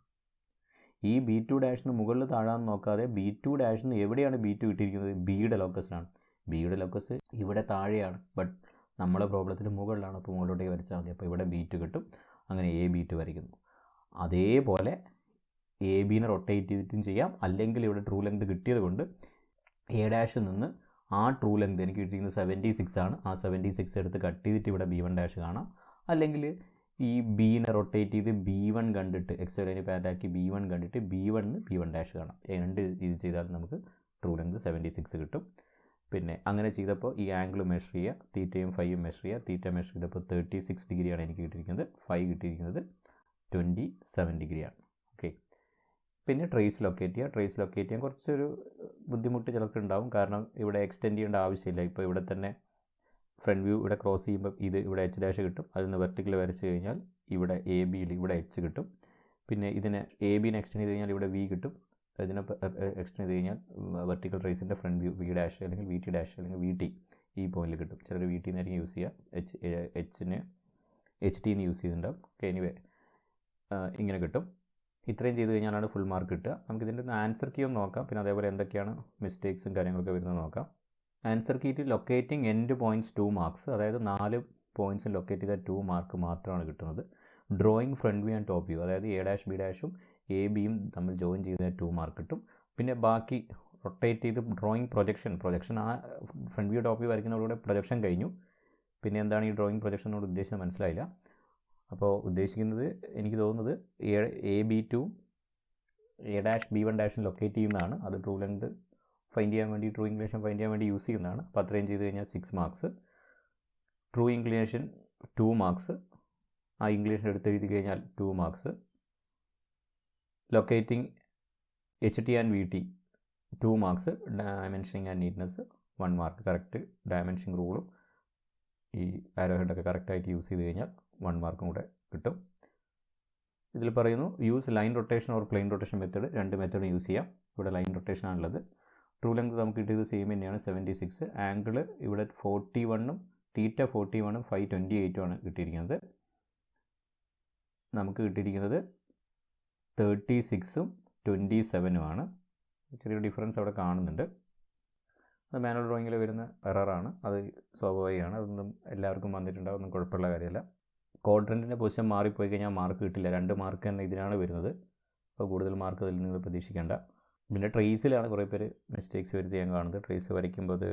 ഈ B2 ഡാഷിന് മുകളിൽ താഴാന്ന് നോക്കാതെ B2 ഡാഷിൽ നിന്ന് എവിടെയാണ് B2 കിട്ടിയിരിക്കുന്നത്? ബിയുടെ ലോക്കസിലാണ്. ബിയുടെ ലോക്കസ് ഇവിടെ താഴെയാണ്, ബട്ട് നമ്മളെ പ്രോബ്ലത്തിൽ മുകളിലാണ്. അപ്പോൾ മുകളിലോട്ടേക്ക് വരച്ചാൽ മതി. അപ്പോൾ ഇവിടെ B2 കിട്ടും. അങ്ങനെ A B2 വരയ്ക്കുന്നു. അതേപോലെ AB-നെ റൊട്ടേറ്റ് ചെയ്തിട്ടും ചെയ്യാം. അല്ലെങ്കിൽ ഇവിടെ ട്രൂ ലെങ്ത് കിട്ടിയത് കൊണ്ട് എ ഡാഷിൽ നിന്ന് ആ ട്രൂ ലെങ്ത് എനിക്ക് കിട്ടിയിരിക്കുന്നത് 76 ആണ്. ആ 76 എടുത്ത് കട്ട് ചെയ്തിട്ട് ഇവിടെ B1 ഡാഷ് കാണാം. അല്ലെങ്കിൽ ഈ ബീനെ റൊട്ടേറ്റ് ചെയ്ത് B1 കണ്ടിട്ട് XY ലൈന് പാരലാക്കി B1 കണ്ടിട്ട് B1 ഡാഷ് കാണാം. രണ്ട് ഇത് ചെയ്താൽ നമുക്ക് ട്രൂ ലെങ്ത് 76 കിട്ടും. പിന്നെ അങ്ങനെ ചെയ്തപ്പോൾ ഈ ആംഗിൾ മെഷർ ചെയ്യുക, തീറ്റയും ഫൈയും മെഷർ ചെയ്യുക. തീറ്റ മെഷർ ചെയ്തപ്പോൾ 36 ഡിഗ്രിയാണ് എനിക്ക് കിട്ടിയിരിക്കുന്നത്. ഫൈ കിട്ടിയിരിക്കുന്നത് 27 ഡിഗ്രിയാണ്. ഓക്കെ, പിന്നെ ട്രേസ് ലൊക്കേറ്റ് ചെയ്യുക. ട്രേസ് ലൊക്കേറ്റ് ചെയ്യാൻ കുറച്ചൊരു ബുദ്ധിമുട്ട് ചിലർക്ക് ഉണ്ടാവും, കാരണം ഇവിടെ എക്സ്റ്റെൻഡ് ചെയ്യേണ്ട ആവശ്യമില്ല. ഇപ്പോൾ ഇവിടെ തന്നെ ഫ്രണ്ട് വ്യൂ ഇവിടെ ക്രോസ് ചെയ്യുമ്പോൾ ഇത് ഇവിടെ H ഡാഷ് കിട്ടും. അതിൽ നിന്ന് വെർട്ടിക്കൽ വരച്ച് കഴിഞ്ഞാൽ ഇവിടെ AB-യിൽ ഇവിടെ H കിട്ടും. പിന്നെ ഇതിനെ AB-നെ എക്സ്റ്റെൻഡ് ചെയ്ത് കഴിഞ്ഞാൽ ഇവിടെ V കിട്ടും. ഇതിനെ എക്സ്റ്റെൻഡ് ചെയ്ത് കഴിഞ്ഞാൽ വെർട്ടിക്കൽ ട്രേസിൻ്റെ ഫ്രണ്ട് വ്യൂ V ഡാഷ് അല്ലെങ്കിൽ VT ഡാഷ് അല്ലെങ്കിൽ VT ഈ പോയിന്റിൽ കിട്ടും. ചിലർ VT എന്നായിരിക്കും യൂസ് ചെയ്യുക, HTന്ന് യൂസ് ചെയ്തിട്ടുണ്ടാവും. ഓക്കെ, എനിവേ ഇങ്ങനെ കിട്ടും. ഇത്രയും ചെയ്ത് കഴിഞ്ഞാലാണ് ഫുൾ മാർക്ക് കിട്ടുക. നമുക്കിതിൻ്റെ ആൻസർ കീ ഒന്ന് നോക്കാം. പിന്നെ അതേപോലെ എന്തൊക്കെയാണ് മിസ്റ്റേക്സും കാര്യങ്ങളൊക്കെ വരുന്നത് നോക്കാം. Answer key locating end points 2 marks, അതായത് 4 പോയിൻറ്റ്സും ലൊക്കേറ്റ് ചെയ്താൽ 2 മാർക്ക് മാത്രമാണ് കിട്ടുന്നത്. Drawing front view and top view, അതായത് എ ഡാഷ് ബി ഡാഷും AB-യും തമ്മിൽ ജോയിൻ ചെയ്താൽ 2 മാർക്ക് കിട്ടും. പിന്നെ ബാക്കി റൊട്ടേറ്റ് ചെയ്ത് ഡ്രോയിങ് പ്രൊജക്ഷൻ ആ ഫ്രണ്ട് വ്യൂ ടോപ്പ് വ്യൂ വരയ്ക്കുന്നതോടെ പ്രൊജക്ഷൻ കഴിഞ്ഞു. പിന്നെ എന്താണ് ഈ ഡ്രോയിങ് പ്രൊജക്ഷനോട് ഉദ്ദേശിച്ചത് മനസ്സിലായില്ല. അപ്പോൾ ഉദ്ദേശിക്കുന്നത് എനിക്ക് തോന്നുന്നത് AB2 A dash B1 ഡാഷിന് locate ചെയ്യുന്നതാണ്. അത് ട്രൂ ലെങ്ത് ഫൈൻഡ് ചെയ്യാൻ വേണ്ടി, ട്രൂ ഇൻക്ലിനേഷൻ ഫൈൻഡ് ചെയ്യാൻ വേണ്ടി യൂസ് ചെയ്യുന്നതാണ്. അപ്പോൾ അത്രയും ചെയ്ത് കഴിഞ്ഞാൽ 6 മാർക്സ്. True inclination 2 marks. ആ ഇൻക്ലിനേഷൻ എടുത്തെഴുതി കഴിഞ്ഞാൽ 2 marks. Locating HT and VT 2 marks. Dimensioning and neatness 1 mark. Correct dimensioning റൂളും ഈ ആരോ ഹെഡൊക്കെ കറക്റ്റായിട്ട് യൂസ് ചെയ്ത് കഴിഞ്ഞാൽ 1 മാർക്കും കൂടെ കിട്ടും. ഇതിൽ പറയുന്നു use line rotation or plain rotation method. 2 method use ചെയ്യാം. ഇവിടെ ലൈൻ റൊട്ടേഷൻ ആണുള്ളത്. ട്രൂ ലെങ്ത് നമുക്ക് കിട്ടിയത് സെയിം തന്നെയാണ് 76. ആംഗിൾ ഇവിടെ 41ഉം തീറ്റ 41ഉം ഫൈ 28ഉം ആണ് കിട്ടിയിരിക്കുന്നത്. നമുക്ക് കിട്ടിയിരിക്കുന്നത് 36ഉം 27ഉം ആണ്. ചെറിയൊരു ഡിഫറൻസ് അവിടെ കാണുന്നുണ്ട്. അത് മാനുവൽ ഡ്രോയിങ്ങിൽ വരുന്ന എററാണ്, അത് സ്വാഭാവികമാണ്. അതൊന്നും എല്ലാവർക്കും വന്നിട്ടുണ്ടാവും, ഒന്നും കുഴപ്പമുള്ള കാര്യമല്ല. ക്വാഡ്രൻറ്റിൻ്റെ പൊസിഷൻ മാറിപ്പോയി കഴിഞ്ഞാൽ മാർക്ക് കിട്ടില്ല. 2 മാർക്ക് തന്നെ ഇതിനാണ് വരുന്നത്. അപ്പോൾ കൂടുതൽ മാർക്ക് അതിൽ നിങ്ങൾ പ്രതീക്ഷിക്കേണ്ട. പിന്നെ ട്രേസിലാണ് കുറേ പേര് മിസ്റ്റേക്സ് വരുത്തി ഞാൻ കാണുന്നത്. ട്രേസ് വരയ്ക്കുമ്പോൾ അത്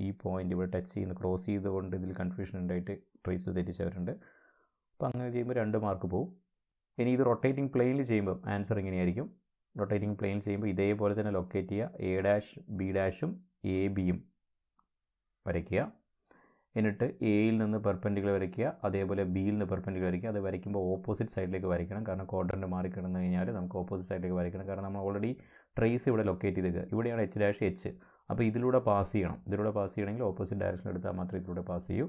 ഈ പോയിൻ്റ് ഇവിടെ ടച്ച് ചെയ്യുന്ന ക്രോസ് ചെയ്തുകൊണ്ട് ഇതിൽ കൺഫ്യൂഷൻ ഉണ്ടായിട്ട് ട്രേസ് തെറ്റിച്ചവരുണ്ട്. അപ്പോൾ അങ്ങനെ ചെയ്യുമ്പോൾ 2 മാർക്ക് പോകും. ഇനി ഇത് റൊട്ടേറ്റിംഗ് പ്ലെയിനിൽ ചെയ്യുമ്പോൾ ആൻസർ ഇങ്ങനെയായിരിക്കും. റൊട്ടേറ്റിംഗ് പ്ലെയിനിൽ ചെയ്യുമ്പോൾ ഇതേപോലെ തന്നെ ലൊക്കേറ്റ് ചെയ്യുക. A', B', AB വരയ്ക്കുക. എന്നിട്ട് എയിൽ നിന്ന് പെർപെൻഡിക്കുലർ വരയ്ക്കുക, അതേപോലെ ബിയിൽ നിന്ന് പെർപെൻഡിക്കുലർ വരയ്ക്കുക. അത് വരയ്ക്കുമ്പോൾ ഓപ്പോസിറ്റ് സൈഡിലേക്ക് വരയ്ക്കണം, കാരണം ക്വാഡ്രൻ്റ് മാറി കിടന്നു കഴിഞ്ഞാൽ നമുക്ക് ഓപ്പോസിറ്റ് സൈഡിലേക്ക് വരയ്ക്കണം. കാരണം നമ്മൾ ഓൾറെഡി ട്രേസ് ഇവിടെ ലൊക്കേറ്റ് ചെയ്തേക്കുക. ഇവിടെയാണ് H', അപ്പോൾ ഇതിലൂടെ പാസ് ചെയ്യണം. ഇതിലൂടെ പാസ് ചെയ്യണമെങ്കിൽ ഓപ്പോസിറ്റ് ഡയറക്ഷൻ എടുത്താൽ മാത്രമേ ഇതിലൂടെ പാസ് ചെയ്യൂ.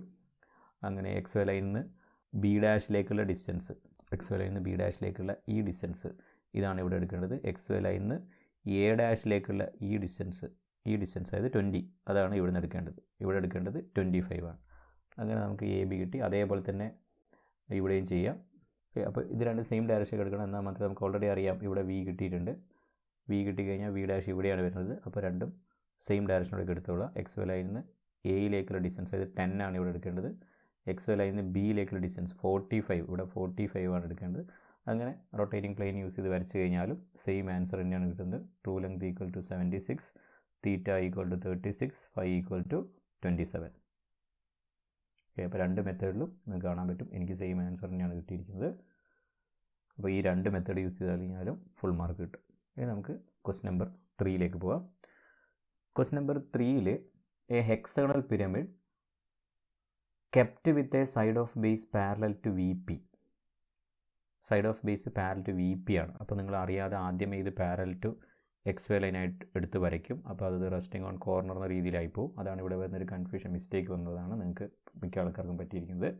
അങ്ങനെ XY ലൈനിൽ നിന്ന് B'-ലേക്കുള്ള ഡിസ്റ്റൻസ്, XY ലൈനിൽ നിന്ന് B'-ലേക്കുള്ള ഈ ഡിസ്റ്റൻസ് ഇതാണ് ഇവിടെ എടുക്കേണ്ടത്. XY ലൈനിൽ നിന്ന് A'-ലേക്കുള്ള ഈ ഡിസ്റ്റൻസ് അതായത് 20, അതാണ് ഇവിടെ നിന്ന് എടുക്കേണ്ടത്. ഇവിടെ എടുക്കേണ്ടത് 25 ആണ്. അങ്ങനെ നമുക്ക് AB കിട്ടി. അതേപോലെ തന്നെ ഇവിടെയും ചെയ്യാം. ഓക്കെ, അപ്പോൾ ഇത് 2 സെയിം ഡയറക്ഷൻ എടുക്കണം. എന്നാൽ മാത്രമേ നമുക്ക് ഓൾറെഡി അറിയാം ഇവിടെ V കിട്ടിയിട്ടുണ്ട്. V കിട്ടിക്കഴിഞ്ഞാൽ V' ഇവിടെയാണ് വരുന്നത്. അപ്പോൾ രണ്ടും സെയിം ഡയറക്ഷനിലേക്ക് എടുത്തോളാം. XY ലൈനിൽ നിന്ന് Aയിലേക്കുള്ള ഡിസ്റ്റൻസ് അതായത് 10 ആണ് ഇവിടെ എടുക്കേണ്ടത്. XY ലൈനിൽ നിന്ന് Bയിലേക്കുള്ള ഡിസ്റ്റൻസ് 45, ഇവിടെ 45 ആണ് എടുക്കേണ്ടത്. അങ്ങനെ റൊട്ടേറ്റിംഗ് പ്ലെയിൻ യൂസ് ചെയ്ത് വരച്ച് കഴിഞ്ഞാലും സെയിം ആൻസർ തന്നെയാണ് കിട്ടുന്നത്. True length = 76, θ = 36, φ = 27. ഓക്കെ, അപ്പോൾ 2 മെത്തേഡിലും നിങ്ങൾക്ക് കാണാൻ പറ്റും എനിക്ക് സെയിം ആൻസർ തന്നെയാണ് കിട്ടിയിരിക്കുന്നത്. അപ്പോൾ ഈ 2 മെത്തേഡ് യൂസ് ചെയ്ത് കഴിഞ്ഞാലും ഫുൾ മാർക്ക് കിട്ടും. ഇനി നമുക്ക് ക്വസ്റ്റ്യൻ നമ്പർ 3ലേക്ക് പോകാം. ക്വസ്റ്റ്യൻ നമ്പർ 3ൽ a hexagonal pyramid kept with a side of base parallel to VP. Side of base parallel to VP ആണ്. അപ്പോൾ നിങ്ങൾ അറിയാതെ ആദ്യമേ ഇത് പാരലൽ ടു XY ലൈനായിട്ട് എടുത്ത് വരയ്ക്കും. അപ്പോൾ അത് റെസ്റ്റിംഗ് ഓൺ കോർണർ എന്ന രീതിയിലായി പോകും. അതാണ് ഇവിടെ വരുന്നൊരു കൺഫ്യൂഷൻ, മിസ്റ്റേക്ക് വന്നതാണ് നിങ്ങൾക്ക് മിക്ക ആൾക്കാർക്കും പറ്റിയിരിക്കുന്നത്.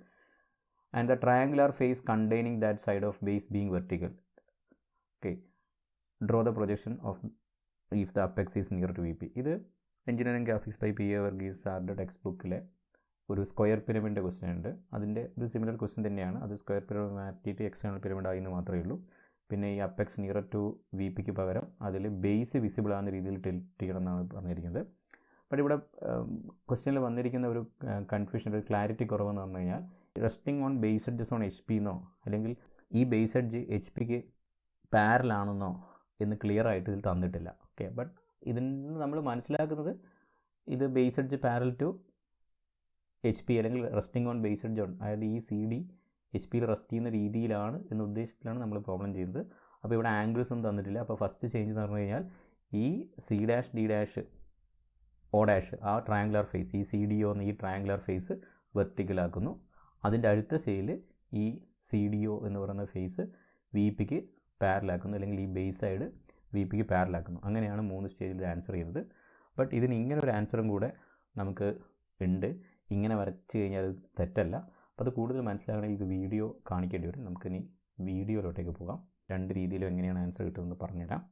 And the triangular face containing that side of base being vertical. Okay, draw the projection of if the apex is near to VP. ഇത് engineering graphics by PA Varghese സാറിൻ്റെ ടെക്സ്റ്റ് ബുക്കിലെ ഒരു സ്ക്വയർ പിരമിഡിൻ്റെ ക്വസ്റ്റ്യൻ ഉണ്ട്. അതിൻ്റെ ഒരു സിമിലർ ക്വസ്റ്റ്യൻ തന്നെയാണ്. അത് square pyramid മാറ്റിയിട്ട് എക്സ്റ്റേണൽ പിരമിഡ് ആയെന്ന് മാത്രമേ ഉള്ളൂ. പിന്നെ ഈ അപ്പെക്സ് നിയർ ടു VPക്ക് പകരം അതിൽ ബേസ് വിസിബിൾ ആകുന്ന രീതിയിൽ ടിൽറ്റ് ചെയ്യണം എന്നാണ് പറഞ്ഞിരിക്കുന്നത്. ബട്ട് ഇവിടെ ക്വസ്റ്റ്യനിൽ വന്നിരിക്കുന്ന ഒരു കൺഫ്യൂഷൻ, ഒരു ക്ലാരിറ്റി കുറവെന്ന് പറഞ്ഞു കഴിഞ്ഞാൽ resting on base edges on HP എന്നോ അല്ലെങ്കിൽ ഈ ബേസ് എഡ്ജ് HPക്ക് പാരലാണെന്നോ എന്ന് ക്ലിയർ ആയിട്ട് ഇതിൽ തന്നിട്ടില്ല. ഓക്കെ, ബട്ട് ഇതിൽ നിന്ന് നമ്മൾ മനസ്സിലാക്കുന്നത് ഇത് base edge parallel to HP അല്ലെങ്കിൽ resting on base edge on, അതായത് ഈ CD HPയിൽ റെസ്റ്റ് ചെയ്യുന്ന രീതിയിലാണ് എന്ന ഉദ്ദേശത്തിലാണ് നമ്മൾ പ്രോബ്ലം ചെയ്യുന്നത്. അപ്പോൾ ഇവിടെ ആംഗിൾസ് ഒന്നും തന്നിട്ടില്ല. അപ്പോൾ ഫസ്റ്റ് ചേഞ്ച് എന്ന് പറഞ്ഞു കഴിഞ്ഞാൽ ഈ C', D', O' ആ ട്രയാങ്കുലർ ഫേസ്, ഈ CDO എന്ന ഈ ട്രയാങ്കുലർ ഫേസ് വെർട്ടിക്കലാക്കുന്നു. അതിൻ്റെ അടുത്ത സ്റ്റേജിൽ ഈ CDO എന്ന് പറയുന്ന ഫേസ് VPക്ക് പാരലാക്കുന്നു, അല്ലെങ്കിൽ ഈ ബേസ് സൈഡ് VPക്ക് പാരലാക്കുന്നു. അങ്ങനെയാണ് 3 സ്റ്റേജിൽ ആൻസർ ചെയ്യുന്നത്. ബട്ട് ഇതിന് ഇങ്ങനെ ഒരു ആൻസറും കൂടെ നമുക്ക് ഉണ്ട്. ഇങ്ങനെ വരച്ച് കഴിഞ്ഞാൽ അത് തെറ്റല്ല. അപ്പോൾ അത് കൂടുതൽ മനസ്സിലാകണമെങ്കിൽ ഇത് വീഡിയോ കാണിക്കേണ്ടി വരും. നമുക്കിനി വീഡിയോയിലോട്ടേക്ക് പോകാം. 2 രീതിയിലും എങ്ങനെയാണ് ആൻസർ കിട്ടുമെന്ന് പറഞ്ഞുതരാം.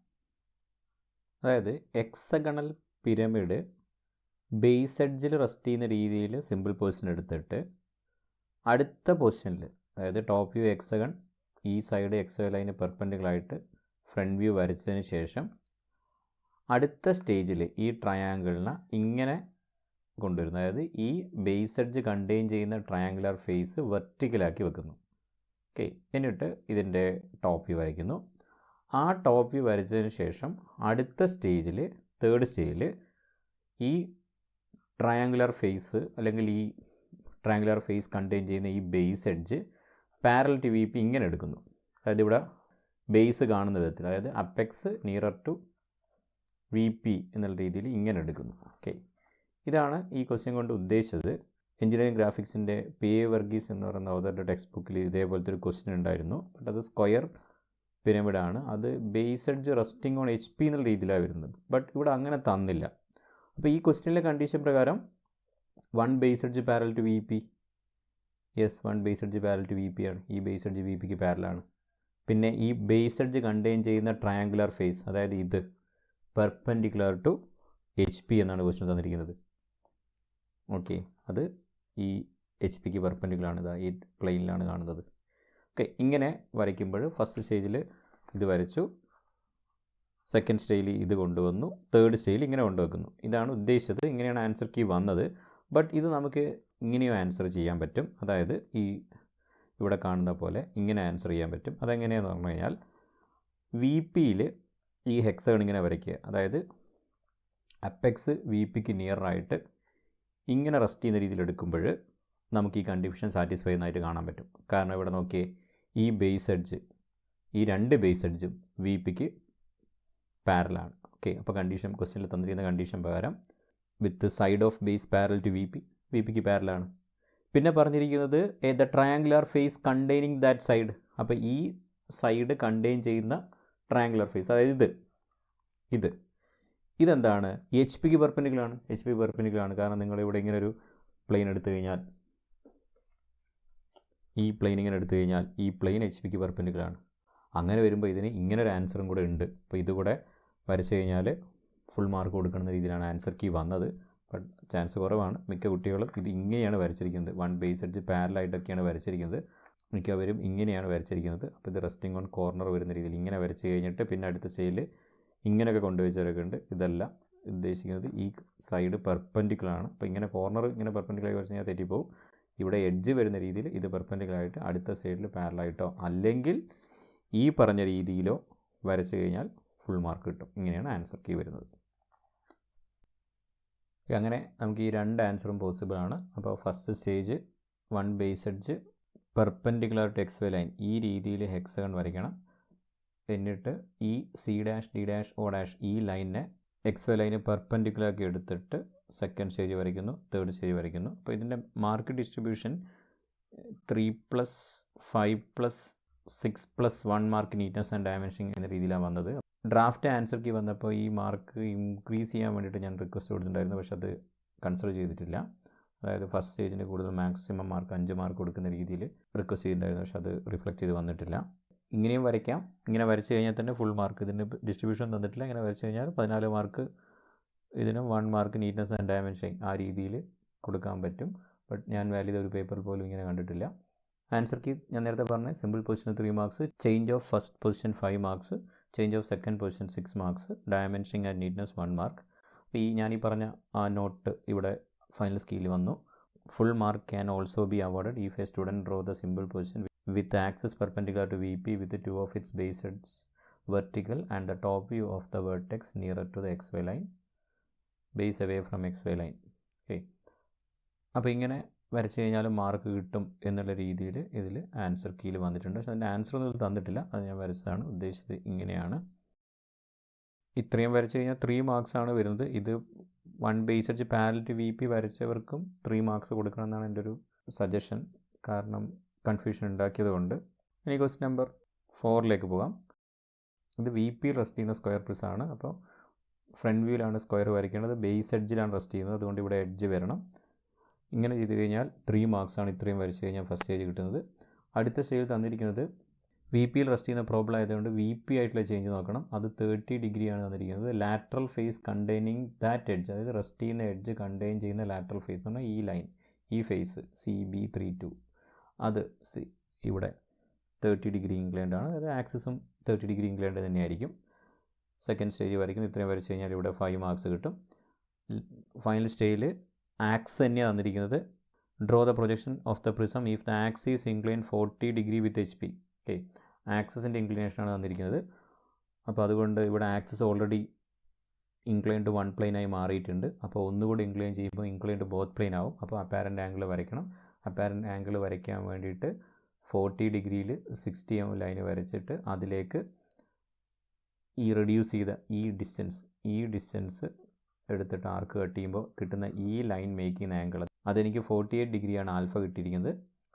അതായത് ഹെക്സഗണൽ പിരമിഡ് ബേസ് എഡ്ജിൽ റെസ്റ്റ് ചെയ്യുന്ന രീതിയിൽ സിമ്പിൾ പൊസിഷൻ എടുത്തിട്ട് അടുത്ത പൊസിഷനിൽ, അതായത് ടോപ്പ് വ്യൂ ഹെക്സഗൺ, ഈ സൈഡ് XY ലൈന് പെർപെൻഡിക്കുലറായിട്ട് ഫ്രണ്ട് വ്യൂ വരച്ചതിന് ശേഷം അടുത്ത സ്റ്റേജിൽ ഈ ട്രയാങ്കിളിനെ ഇങ്ങനെ കൊണ്ടുവരുന്നു. അതായത് ഈ ബേസ് എഡ്ജ് കണ്ടെയ്ൻ ചെയ്യുന്ന ട്രയാങ്കുലർ ഫേസ് വെർട്ടിക്കലാക്കി വെക്കുന്നു. ഓക്കെ, എന്നിട്ട് ഇതിൻ്റെ ടോപ്പ് വ്യൂ വരയ്ക്കുന്നു. ആ ടോപ്പ് വ്യൂ വരച്ചതിന് ശേഷം അടുത്ത സ്റ്റേജിൽ, 3rd സ്റ്റേജിൽ ഈ ട്രയാങ്കുലർ ഫേസ് അല്ലെങ്കിൽ ഈ ട്രയാങ്കുലർ ഫേസ് കണ്ടെയ്ൻ ചെയ്യുന്ന ഈ base edge parallel to VP ഇങ്ങനെ എടുക്കുന്നു. അതായത് ഇവിടെ ബേസ് കാണുന്ന വിധത്തിൽ, അതായത് അപ്പെക്സ് നിയറർ ടു VP എന്നുള്ള രീതിയിൽ ഇങ്ങനെ എടുക്കുന്നു. ഓക്കെ, ഇതാണ് ഈ ക്വസ്റ്റ്യൻ കൊണ്ട് ഉദ്ദേശിച്ചത്. എഞ്ചിനീയറിംഗ് ഗ്രാഫിക്സിൻ്റെ PA വർഗീസ് എന്ന് പറയുന്ന ഓതറുടെ ടെക്സ്റ്റ് ബുക്കിൽ ഇതേപോലത്തെ ഒരു ക്വസ്റ്റ്യൻ ഉണ്ടായിരുന്നു. ബട്ട് അത് സ്ക്വയർ പിരമിഡാണ്. അത് base edge resting on HP എന്നുള്ള രീതിയിലാണ് വരുന്നത്. ബട്ട് ഇവിടെ അങ്ങനെ തന്നില്ല. അപ്പോൾ ഈ ക്വസ്റ്റ്യനിലെ കണ്ടീഷൻ പ്രകാരം 1 base edge parallel to VP, yes 1 base edge parallel to VP ആണ്. ഈ ബേസ് എഡ്ജ് VPക്ക് പാരലാണ്. പിന്നെ ഈ ബേസ് എഡ്ജ് കണ്ടെയ്ൻ ചെയ്യുന്ന ട്രയാങ്കുലർ ഫേസ്, അതായത് ഇത് പെർപെൻഡിക്കുലർ ടു HP എന്നാണ് ക്വസ്റ്റ്യൻ തന്നിരിക്കുന്നത്. ഓക്കെ, അത് ഈ HPക്ക് പെർപെൻഡിക്കുലറാണ്, ഇതാ ഈ പ്ലെയിനിലാണ് കാണുന്നത്. ഓക്കെ, ഇങ്ങനെ വരയ്ക്കുമ്പോൾ ഫസ്റ്റ് സ്റ്റേജിൽ ഇത് വരച്ചു, സെക്കൻഡ് സ്റ്റേജിൽ ഇത് കൊണ്ടുവന്നു, 3rd സ്റ്റേജിൽ ഇങ്ങനെ കൊണ്ടുവെക്കുന്നു. ഇതാണ് ഉദ്ദേശിച്ചത്. ഇങ്ങനെയാണ് ആൻസർ കീ വന്നത്. ബട്ട് ഇത് നമുക്ക് ഇങ്ങനെയോ ആൻസർ ചെയ്യാൻ പറ്റും. അതായത് ഈ ഇവിടെ കാണുന്ന പോലെ ഇങ്ങനെ ആൻസർ ചെയ്യാൻ പറ്റും. അതെങ്ങനെയാണെന്ന് പറഞ്ഞു കഴിഞ്ഞാൽ വി പിയിൽ ഈ ഹെക്സഗൺ ഇങ്ങനെ വരയ്ക്കുക, അതായത് അപ്പെക്സ് വി പിക്ക് നിയറായിട്ട് ഇങ്ങനെ റെസ്റ്റ് ചെയ്യുന്ന രീതിയിൽ എടുക്കുമ്പോൾ നമുക്ക് ഈ കണ്ടീഷൻ സാറ്റിസ്ഫൈ ചെയ്യുന്നതായിട്ട് കാണാൻ പറ്റും. കാരണം ഇവിടെ നോക്കിയേ, ഈ ബേസ് എഡ്ജ്, ഈ രണ്ട് ബേസ് എഡ്ജും വി പിക്ക് പാരലാണ്. ഓക്കെ, അപ്പോൾ കണ്ടീഷൻ ക്വസ്റ്റ്യനിൽ തന്നിരിക്കുന്ന കണ്ടീഷൻ പ്രകാരം with side of base parallel to V പിക്ക് പാരലാണ്. പിന്നെ പറഞ്ഞിരിക്കുന്നത് the triangular face containing that side. അപ്പോൾ ഈ സൈഡ് കണ്ടെയ്ൻ ചെയ്യുന്ന ട്രയാങ്കുലർ ഫേസ്, അതായത് ഇതെന്താണ്, എച്ച് പിക്ക് പെർപെൻഡിക്കുലറാണ്. എച്ച് പി പെർപെൻഡിക്കുലറാണ് കാരണം നിങ്ങളിവിടെ ഇങ്ങനെ ഒരു പ്ലെയിൻ എടുത്തു കഴിഞ്ഞാൽ, ഈ പ്ലെയിൻ ഇങ്ങനെ എടുത്തു കഴിഞ്ഞാൽ ഈ പ്ലെയിൻ എച്ച് പിക്ക് പെർപെൻഡിക്കുലറാണ്. അങ്ങനെ വരുമ്പോൾ ഇതിന് ഇങ്ങനെ ഒരു ആൻസറും കൂടെ ഉണ്ട്. അപ്പോൾ ഇതുകൂടെ വരച്ച് കഴിഞ്ഞാൽ ഫുൾ മാർക്ക് കൊടുക്കുന്ന രീതിയിലാണ് ആൻസർ കീ വന്നത്. ബട്ട് ചാൻസ് കുറവാണ്. മിക്ക കുട്ടികളും ഇത് ഇങ്ങനെയാണ് വരച്ചിരിക്കുന്നത്. വൺ ബേസ് എഡ്ജ് പാരലായിട്ടൊക്കെയാണ് വരച്ചിരിക്കുന്നത്. മിക്കവരും ഇങ്ങനെയാണ് വരച്ചിരിക്കുന്നത്. അപ്പോൾ ഇത് റെസ്റ്റിംഗ് ഓൺ കോർണർ വരുന്ന രീതിയിൽ ഇങ്ങനെ വരച്ച് കഴിഞ്ഞിട്ട് പിന്നെ അടുത്ത സ്റ്റേജിൽ ഇങ്ങനെയൊക്കെ കൊണ്ടുവച്ചവരൊക്കെ ഉണ്ട്. ഇതല്ല ഉദ്ദേശിക്കുന്നത്, ഈ സൈഡ് പെർപെൻഡിക്കുലറാണ്. അപ്പോൾ ഇങ്ങനെ കോർണർ ഇങ്ങനെ പെർപെൻഡിക്കുലറായി വരച്ച് കഴിഞ്ഞാൽ തെറ്റിപ്പോവും. ഇവിടെ എഡ്ജ് വരുന്ന രീതിയിൽ ഇത് പെർപെൻഡിക്കുലറായിട്ട് അടുത്ത സൈഡിൽ പാരലായിട്ടോ അല്ലെങ്കിൽ ഈ പറഞ്ഞ രീതിയിലോ വരച്ച് കഴിഞ്ഞാൽ ഫുൾ മാർക്ക് കിട്ടും. ഇങ്ങനെയാണ് ആൻസർ കീ വരുന്നത്. അങ്ങനെ നമുക്ക് ഈ രണ്ട് ആൻസറും പോസിബിൾ ആണ്. അപ്പോൾ first stage one base edge perpendicular to X Y line, ഈ രീതിയിൽ ഹെക്സഗൺ വരയ്ക്കണം. എന്നിട്ട് ഈ C dash D dash O dash ഈ ലൈനിനെ എക്സ് വൈ ലൈന് പെർപെൻഡിക്കുലറാക്കി എടുത്തിട്ട് സെക്കൻഡ് സ്റ്റേജ് വരയ്ക്കുന്നു, തേർഡ് സ്റ്റേജ് വരയ്ക്കുന്നു. അപ്പോൾ ഇതിൻ്റെ mark distribution 3+5+6+1 mark neatness and dimensioning എന്ന രീതിയിലാണ് വന്നത്. ഡ്രാഫ്റ്റ് ആൻസർ കീ വന്നപ്പോൾ ഈ മാർക്ക് ഇൻക്രീസ് ചെയ്യാൻ വേണ്ടിയിട്ട് ഞാൻ റിക്വസ്റ്റ് കൊടുത്തിട്ടുണ്ടായിരുന്നു, പക്ഷെ അത് കൺസിഡർ ചെയ്തിട്ടില്ല. അതായത് ഫസ്റ്റ് സ്റ്റേജിന് കൂടുതൽ മാക്സിമം മാർക്ക് 5 മാർക്ക് കൊടുക്കുന്ന രീതിയിൽ റിക്വസ്റ്റ് ചെയ്തിട്ടുണ്ടായിരുന്നു, പക്ഷെ അത് റിഫ്ലക്റ്റ് ചെയ്ത് വന്നിട്ടില്ല. ഇങ്ങനെയും വരയ്ക്കാം. ഇങ്ങനെ വരച്ച് കഴിഞ്ഞാൽ തന്നെ ഫുൾ മാർക്ക്, ഇതിന് ഡിസ്ട്രിബ്യൂഷൻ തന്നിട്ടില്ല. ഇങ്ങനെ വരച്ച് കഴിഞ്ഞാൽ 14 മാർക്ക് ഇതിനും 1 മാർക്ക് നീറ്റ്നസ് ആൻഡ് ഡയമെൻഷനിങ് ആ രീതിയിൽ കൊടുക്കാൻ പറ്റും. ബട്ട് ഞാൻ വാല്യൂ ചെയ്ത ഒരു പേപ്പർ പോലും ഇങ്ങനെ കണ്ടിട്ടില്ല. ആൻസർ കീ ഞാൻ നേരത്തെ പറഞ്ഞ simple position 3 marks, change of first position 5 marks, change of second position 6 marks, dimensioning and neatness 1 mark. അപ്പോൾ ഈ ഞാനീ പറഞ്ഞ ആ നോട്ട് ഇവിടെ ഫൈനൽ സ്കീലിൽ വന്നു. Full mark can also be awarded if a student draw the simple position with axis perpendicular to VP with 2 of its base edges vertical and the top view of the vertex nearer to the XY line, base away from XY line. Okay, അപ്പോൾ ഇങ്ങനെ വരച്ച് കഴിഞ്ഞാലും mark കിട്ടും എന്നുള്ള രീതിയിൽ ഇതിൽ answer കീയിൽ വന്നിട്ടുണ്ട്. പക്ഷേ അതിൻ്റെ ആൻസർ ഒന്നും തന്നിട്ടില്ല, അത് ഞാൻ വരച്ചതാണ്. ഉദ്ദേശിച്ചത് ഇങ്ങനെയാണ്. ഇത്രയും വരച്ച് കഴിഞ്ഞാൽ 3 മാർക്സാണ് വരുന്നത്. ഇത് 1 base edge parallel to VP വരച്ചവർക്കും 3 മാർക്സ് കൊടുക്കണം എന്നാണ് എൻ്റെ ഒരു സജഷൻ. കാരണം കൺഫ്യൂഷൻ ഉണ്ടാക്കിയത് കൊണ്ട്. ഇനി ക്വസ്റ്റ്യൻ നമ്പർ 4ലേക്ക് പോകാം. ഇത് VP റെസ്റ്റ് ചെയ്യുന്ന സ്ക്വയർ പ്രിസം ആണ്. അപ്പോൾ ഫ്രണ്ട് വ്യൂവിലാണ് സ്ക്വയർ വരയ്ക്കേണ്ടത്, ബേസ് എഡ്ജിലാണ് റെസ്റ്റ് ചെയ്യുന്നത്, അതുകൊണ്ട് ഇവിടെ എഡ്ജ് വരണം. ഇങ്ങനെ ചെയ്ത് കഴിഞ്ഞാൽ 3 മാർക്സാണ് ഇത്രയും വരച്ച് കഴിഞ്ഞാൽ ഫസ്റ്റ് സ്റ്റേജ് കിട്ടുന്നത്. അടുത്ത സ്റ്റേജിൽ തന്നിരിക്കുന്നത് VP റെസ്റ്റ് ചെയ്യുന്ന പ്രോബ്ലം ആയതുകൊണ്ട് VP ആയിട്ടുള്ള ചേഞ്ച് നോക്കണം. അത് 30 ഡിഗ്രിയാണ് തന്നിരിക്കുന്നത്. Lateral face containing that edge, അതായത് റെസ്റ്റ് ചെയ്യുന്ന എഡ്ജ് കണ്ടെയ്ൻ ചെയ്യുന്ന ലാറ്ററൽ ഫേസ് എന്ന് പറഞ്ഞാൽ ഈ ലൈൻ, ഈ ഫേസ് CB32, അത് ഇവിടെ 30 ഡിഗ്രി ഇൻക്ലൈൻഡ് ആണ്. അതായത് ആക്സിസും 30 ഡിഗ്രി ഇൻക്ലൈൻഡ് തന്നെയായിരിക്കും. സെക്കൻഡ് സ്റ്റേജ് വരയ്ക്കുന്നു. ഇത്രയും വരച്ച് കഴിഞ്ഞാൽ ഇവിടെ 5 മാർക്സ് കിട്ടും. ഫൈനൽ സ്റ്റേജിൽ ആക്സ് തന്നെയാണ് തന്നിരിക്കുന്നത്. Draw the projection of the prism if the axis is incline 40 degree with HP. Okay, ആക്സിസിൻ്റെ ഇൻക്ലിനേഷനാണ് തന്നിരിക്കുന്നത്. അപ്പോൾ അതുകൊണ്ട് ഇവിടെ ആക്സിസ് ഓൾറെഡി ഇൻക്ലൈൻഡ് 1 പ്ലെയിനായി മാറിയിട്ടുണ്ട്. അപ്പോൾ ഒന്നുകൂടി ഇൻക്ലൈൻ ചെയ്യുമ്പോൾ ഇൻക്ലൈൻഡ് ബോത്ത് പ്ലെയിൻ ആവും. അപ്പോൾ അപ്പാരൻ്റ് ആംഗിൾ വരയ്ക്കണം. അപ്പാരൻ്റ് ആംഗിൾ വരയ്ക്കാൻ വേണ്ടിയിട്ട് 40 ഡിഗ്രിയിൽ 60 mm ലൈന് വരച്ചിട്ട് അതിലേക്ക് ഈ റെഡ്യൂസ് ചെയ്ത ഈ ഡിസ്റ്റൻസ് എടുത്തിട്ട് ആർക്ക് കട്ട് ചെയ്യുമ്പോൾ കിട്ടുന്ന ഈ ലൈൻ മേക്ക് ചെയ്യുന്ന ആംഗിൾ, അതെനിക്ക് 48 ഡിഗ്രിയാണ് ആൽഫ കിട്ടിയിരിക്കുന്നത്.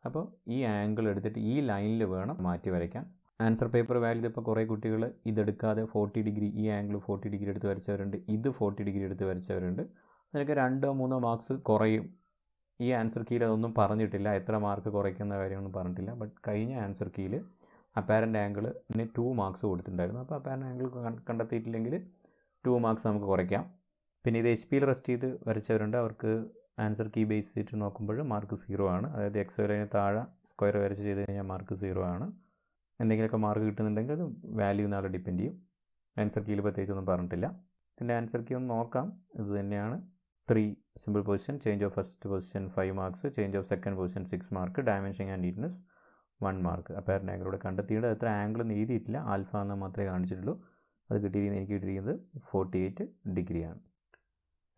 അപ്പോൾ ഈ ആംഗിൾ എടുത്തിട്ട് ഈ ലൈനിൽ വേണം മാറ്റി വരയ്ക്കാൻ. ആൻസർ പേപ്പർ വാല്യൂ ഇപ്പോൾ കുറേ കുട്ടികൾ ഇതെടുക്കാതെ 40 ഡിഗ്രി, ഈ ആംഗിൾ 40 ഡിഗ്രി എടുത്ത് വരച്ചവരുണ്ട്, ഇത് 40 ഡിഗ്രി എടുത്ത് വരച്ചവരുണ്ട്. അതിനൊക്കെ 2-3 മാർക്സ് കുറയും. ഈ ആൻസർ കീയിൽ അതൊന്നും പറഞ്ഞിട്ടില്ല, എത്ര മാർക്ക് കുറയ്ക്കുന്ന കാര്യമൊന്നും പറഞ്ഞിട്ടില്ല. ബട്ട് കഴിഞ്ഞ ആൻസർ കീയിൽ അപ്പാരൻ്റ് ആംഗിളിന് 2 മാർക്സ് കൊടുത്തിട്ടുണ്ടായിരുന്നു. അപ്പോൾ അപ്പാരൻ്റ് ആംഗിൾ കണ്ടെത്തിയിട്ടില്ലെങ്കിൽ 2 മാർക്സ് നമുക്ക് കുറയ്ക്കാം. പിന്നെ ഇത് HP റെസ്റ്റ് ചെയ്ത് വരച്ചവരുണ്ട്, അവർക്ക് ആൻസർ കീ ബേസ് ചെയ്തിട്ട് നോക്കുമ്പോൾ മാർക്ക് 0 ആണ്. അതായത് എക്സ് വരേന് താഴെ സ്ക്വയർ വരച്ച് ചെയ്ത് കഴിഞ്ഞാൽ മാർക്ക് 0 ആണ്. എന്തെങ്കിലുമൊക്കെ മാർക്ക് കിട്ടുന്നുണ്ടെങ്കിൽ അത് വാല്യൂ നാളെ ഡിപ്പെൻഡ് ചെയ്യും. ആൻസർ കീയിൽ പ്രത്യേകിച്ചൊന്നും പറഞ്ഞിട്ടില്ല. ഇതിൻ്റെ ആൻസർ കീ ഒന്ന് നോക്കാം. ഇത് തന്നെയാണ്. 3 simple position, change of first position 5 marks, change of second position 6 mark, dimensioning and neatness 1 mark. Apparent angle ഇവിടെ കണ്ടെത്തിയിട്ട് എത്ര ആംഗിൾ എന്ന് എഴുതിയിട്ടില്ല, ആൽഫ എന്ന് മാത്രമേ കാണിച്ചിട്ടുള്ളൂ. അത് എനിക്ക് കിട്ടിയിരിക്കുന്നത് 48 ഡിഗ്രിയാണ്.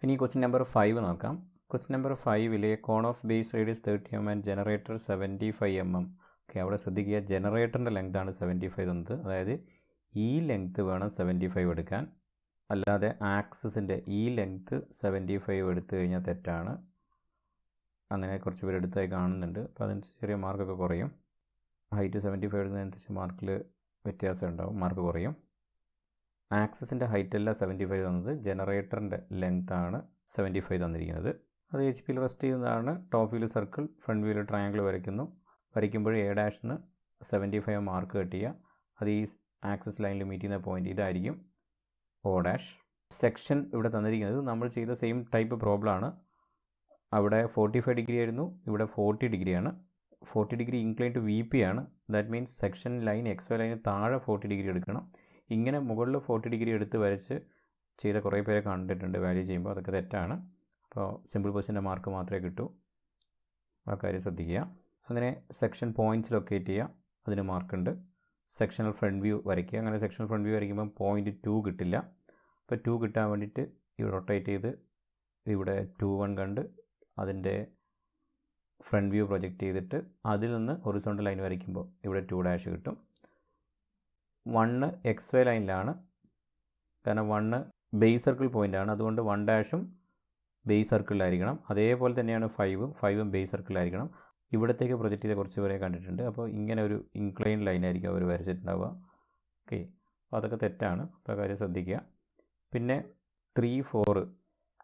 ഇനി ക്വസ്റ്റ്യൻ നമ്പർ 5 നോക്കാം. Question number 5 cone of base radius 30 mm and generator 75 mm. Okay, അവിടെ ശ്രദ്ധിക്കുക, ജനറേറ്ററിൻ്റെ ലെങ്താണ് 75 തന്നത്. അതായത് ഈ ലെങ്ത്ത് വേണം 75 എടുക്കാൻ, അല്ലാതെ ആക്സിസിൻ്റെ ഈ ലെങ്ത്ത് 75 എടുത്തു കഴിഞ്ഞാൽ തെറ്റാണ്. അങ്ങനെ കുറച്ച് പേര് എടുത്തായി കാണുന്നുണ്ട്. അപ്പോൾ അതിന് ചെറിയ മാർക്കൊക്കെ കുറയും. ഹൈറ്റ് 75 എടുക്കുന്നതനുസരിച്ച് മാർക്കിൽ വ്യത്യാസം ഉണ്ടാവും, മാർക്ക് കുറയും. ആക്സിസിൻ്റെ ഹൈറ്റ് അല്ല 75 തന്നത്, ജനറേറ്ററിൻ്റെ ലെങ്ത്താണ് 75 തന്നിരിക്കുന്നത്. അത് എച്ച് പിയിൽ റെസ്റ്റ് ചെയ്യുന്നതാണ്. ടോപ്പ് വ്യൂവിൽ സർക്കിൾ, ഫ്രണ്ട് വ്യൂവിൽ ട്രയാങ്കിൾ വരയ്ക്കുമ്പോൾ A' 75 മാർക്ക് കട്ട് ചെയ്യുക. അത് ഈ ആക്സിസ് ലൈനിൽ മീറ്റ് ചെയ്യുന്ന പോയിൻ്റ് ഇതായിരിക്കും O'. സെക്ഷൻ ഇവിടെ തന്നിരിക്കുന്നത് നമ്മൾ ചെയ്ത സെയിം ടൈപ്പ് പ്രോബ്ലമാണ്. അവിടെ 45 ഡിഗ്രി ആയിരുന്നു, ഇവിടെ 40 ഡിഗ്രിയാണ്. 40 ഡിഗ്രി ഇൻക്ലൈൻ ടു VP ആണ്. That means section line XY line താഴെ 40 ഡിഗ്രി എടുക്കണം. ഇങ്ങനെ മുകളിൽ 40 ഡിഗ്രി എടുത്ത് വരച്ച് ചെയ്ത കുറേ പേരെ കണ്ടിട്ടുണ്ട് വാല്യൂ ചെയ്യുമ്പോൾ. അതൊക്കെ തെറ്റാണ്. അപ്പോൾ സിമ്പിൾ ക്വസ്റ്റ്യൻ്റെ മാർക്ക് മാത്രമേ കിട്ടൂ, ആ കാര്യം ശ്രദ്ധിക്കുക. അങ്ങനെ സെക്ഷൻ പോയിൻറ്റ്സ് ലൊക്കേറ്റ് ചെയ്യുക, അതിന് മാർക്കുണ്ട്. സെക്ഷണൽ ഫ്രണ്ട് വ്യൂ വരയ്ക്കുക. അങ്ങനെ സെക്ഷണൽ ഫ്രണ്ട് വ്യൂ വരയ്ക്കുമ്പോൾ പോയിൻറ്റ് 2 കിട്ടില്ല. അപ്പോൾ 2 കിട്ടാൻ വേണ്ടിയിട്ട് ഇവിടെ റൊട്ടേറ്റ് ചെയ്ത് ഇവിടെ 2-1 കണ്ട് അതിൻ്റെ ഫ്രണ്ട് വ്യൂ പ്രൊജക്റ്റ് ചെയ്തിട്ട് അതിൽ നിന്ന് ഹൊറിസോണ്ടൽ ലൈൻ വരയ്ക്കുമ്പോൾ ഇവിടെ 2' കിട്ടും. 1 XY ലൈനിലാണ്, കാരണം 1 ബേസ് സർക്കിൾ പോയിൻ്റാണ്. അതുകൊണ്ട് 1' ബേസ് സർക്കിളിലായിരിക്കണം. അതേപോലെ തന്നെയാണ് 5ഉം ബേസ് സർക്കിളിലായിരിക്കണം. ഇവിടത്തേക്ക് പ്രൊജക്റ്റ് ചെയ്ത കുറച്ച് പേരെ കണ്ടിട്ടുണ്ട്. അപ്പോൾ ഇങ്ങനെ ഒരു ഇൻക്ലൈൻ ലൈനായിരിക്കും അവർ വരച്ചിട്ടുണ്ടാവുക. ഓക്കെ, അപ്പോൾ അതൊക്കെ തെറ്റാണ്, അപ്പോൾ കാര്യം ശ്രദ്ധിക്കുക. പിന്നെ 3, 4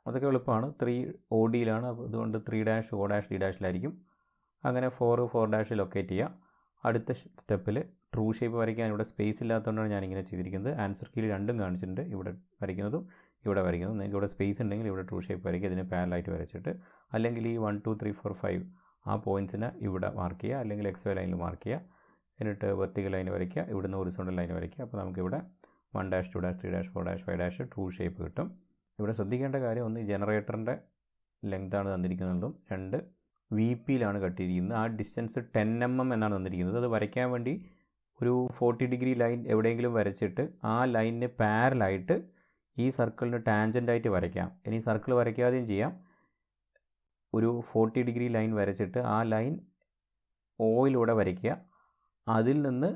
അതൊക്കെ എളുപ്പമാണ്. 3 ODയിലാണ്, അതുകൊണ്ട് 3' O', D'-ലായിരിക്കും. അങ്ങനെ 4 ലൊക്കേറ്റ് ചെയ്യുക. അടുത്ത സ്റ്റെപ്പിൽ ട്രൂ ഷേപ്പ് വരയ്ക്കാൻ ഇവിടെ സ്പേസ് ഇല്ലാത്തതുകൊണ്ടാണ് ഞാനിങ്ങനെ ചെയ്തിരിക്കുന്നത്. ആൻസർ കീയിൽ രണ്ടും കാണിച്ചിട്ടുണ്ട്, ഇവിടെ വരയ്ക്കുന്നതും ഇവിടെ വരയ്ക്കുന്നതും. നിങ്ങൾക്ക് ഇവിടെ സ്പേസ് ഉണ്ടെങ്കിൽ ഇവിടെ ട്രൂ ഷേപ്പ് വരയ്ക്കുക, ഇതിന് പാരലായിട്ട് വരച്ചിട്ട്. അല്ലെങ്കിൽ ഈ 1, 2, 3, 4, 5 ആ പോയിൻറ്റ്സിനെ ഇവിടെ മാർക്ക് ചെയ്യുക, അല്ലെങ്കിൽ XY ലൈനിൽ മാർക്ക് ചെയ്യുക. എന്നിട്ട് വെർട്ടിക്കൽ ലൈൻ വരയ്ക്കുക, ഇവിടുന്ന് ഹൊറിസോണ്ടൽ ലൈൻ വരയ്ക്കുക. അപ്പോൾ നമുക്കിവിടെ 1', 2', 3', 4', 5' ട്രൂ ഷേപ്പ് കിട്ടും. ഇവിടെ ശ്രദ്ധിക്കേണ്ട കാര്യം, ഒന്ന് ജനറേറ്ററിൻ്റെ ലെങ്താണ് തന്നിരിക്കുന്നതും, 2 VPയിലാണ് കട്ടിയിരിക്കുന്നത്. ആ ഡിസ്റ്റൻസ് 10 mm എന്നാണ് തന്നിരിക്കുന്നത്. അത് വരയ്ക്കാൻ വേണ്ടി ഒരു 40 ഡിഗ്രി ലൈൻ എവിടെയെങ്കിലും വരച്ചിട്ട് ആ ലൈനിന് പാരലായിട്ട് ഈ സർക്കിളിന് ടാൻജൻ്റായിട്ട് വരയ്ക്കാം. ഇനി സർക്കിൾ വരയ്ക്കാതെയും ചെയ്യാം. ഒരു 40 ഡിഗ്രി ലൈൻ വരച്ചിട്ട് ആ ലൈൻ Oയിലൂടെ വരയ്ക്കുക, അതിൽ നിന്ന്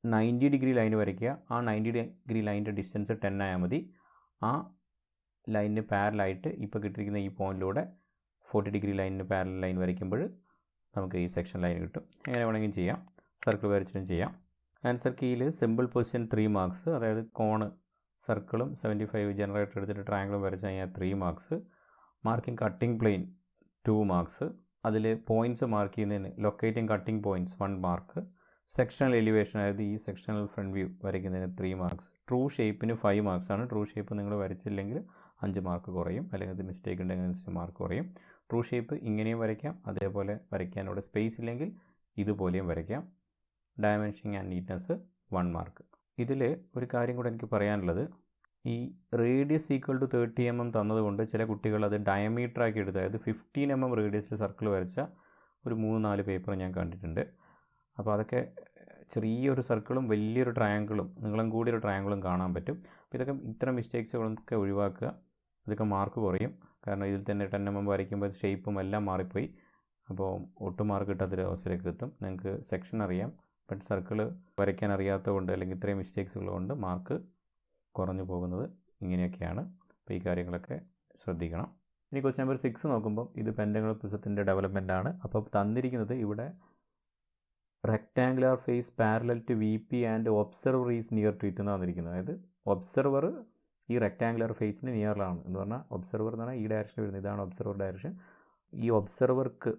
90 ഡിഗ്രി ലൈൻ വരയ്ക്കുക. ആ 90 ഡിഗ്രി ലൈനിൻ്റെ ഡിസ്റ്റൻസ് 10 ആയാൽ മതി. ആ ലൈനിന് പാരലായിട്ട് ഇപ്പോൾ കിട്ടിയിരിക്കുന്ന ഈ പോയിൻറ്റിലൂടെ 40 ഡിഗ്രി ലൈനിന് പാരൽ ലൈൻ വരയ്ക്കുമ്പോൾ നമുക്ക് ഈ സെക്ഷൻ ലൈൻ കിട്ടും. എങ്ങനെ വേണമെങ്കിലും ചെയ്യാം, സർക്കിൾ വരച്ചിട്ടും ചെയ്യാം. ആൻസർ കീയിൽ സിമ്പിൾ പൊസിഷൻ 3 മാർക്സ്, അതായത് കോണ് സർക്കിളും 75 ജനറേറ്റർ എടുത്തിട്ട് ട്രയാങ്കിളും വരച്ച് കഴിഞ്ഞാൽ 3 marks. Marking cutting plain 2 marks. അതിൽ പോയിൻറ്റ്സ് മാർക്ക് ചെയ്യുന്നതിന് locating cutting points 1 mark. Sectional elevation, അതായത് ഈ sectional front view വരയ്ക്കുന്നതിന് 3 marks. True ഷേപ്പിന് 5 മാർക്സാണ്. True shape നിങ്ങൾ വരച്ചില്ലെങ്കിൽ 5 മാർക്ക് കുറയും, അല്ലെങ്കിൽ അത് മിസ്റ്റേക്ക് ഉണ്ടെങ്കിൽ അനുസരിച്ച് മാർക്ക് കുറയും. ട്രൂ ഷേപ്പ് ഇങ്ങനെയും വരയ്ക്കാം, അതേപോലെ വരയ്ക്കാൻ ഇവിടെ സ്പേസ് ഇല്ലെങ്കിൽ ഇതുപോലെയും വരയ്ക്കാം. Dimensioning and neatness 1 mark. ഇതിൽ ഒരു കാര്യം കൂടെ എനിക്ക് പറയാനുള്ളത്, ഈ റേഡിയസ് ഈക്വൽ ടു 30 mm തന്നതുകൊണ്ട് ചില കുട്ടികൾ അത് ഡയമീറ്ററാക്കി എടുത്ത്, അതായത് 15 mm റേഡിയസിൽ സർക്കിൾ വരച്ച ഒരു 3-4 പേപ്പർ ഞാൻ കണ്ടിട്ടുണ്ട്. അപ്പോൾ അതൊക്കെ ചെറിയൊരു സർക്കിളും വലിയൊരു ട്രയാങ്കിളും നീളം കൂടിയൊരു ട്രയാങ്കിളും കാണാൻ പറ്റും. അപ്പോൾ ഇതൊക്കെ ഇത്തരം മിസ്റ്റേക്സുകളൊക്കെ ഒഴിവാക്കുക, ഇതൊക്കെ മാർക്ക് കുറയും. കാരണം ഇതിൽ തന്നെ 10 mm വരയ്ക്കുമ്പോൾ ഷേപ്പും എല്ലാം മാറിപ്പോയി. അപ്പോൾ ഒട്ടും മാർക്ക് കിട്ടാത്തൊരു അവസ്ഥയിലേക്ക് എത്തും. നിങ്ങൾക്ക് സെക്ഷൻ അറിയാം, ബട്ട് സർക്കിൾ വരയ്ക്കാൻ അറിയാത്തതുകൊണ്ട് അല്ലെങ്കിൽ ഇത്രയും മിസ്റ്റേക്സുകളുകൊണ്ട് മാർക്ക് കുറഞ്ഞു പോകുന്നത് ഇങ്ങനെയൊക്കെയാണ്. അപ്പോൾ ഈ കാര്യങ്ങളൊക്കെ ശ്രദ്ധിക്കണം. ഇനി ക്വസ്റ്റ്യൻ നമ്പർ 6 നോക്കുമ്പോൾ ഇത് പെൻറ്റഗണൽ പ്രിസത്തിൻ്റെ ഡെവലപ്മെൻ്റ് ആണ്. അപ്പോൾ തന്നിരിക്കുന്നത് ഇവിടെ rectangular face parallel to VP and observer is near to it എന്ന് തന്നിരിക്കുന്നത്. അതായത് ഒബ്സർവർ ഈ റെക്റ്റാങ്കുലർ ഫേസിന് നിയറിലാണ് എന്ന് പറഞ്ഞാൽ, ഒബ്സർവർ എന്ന് പറഞ്ഞാൽ ഈ ഡയറക്ഷനിൽ വരുന്നത്, ഇതാണ് ഒബ്സർവർ ഡയറക്ഷൻ. ഈ ഒബ്സർവർക്ക്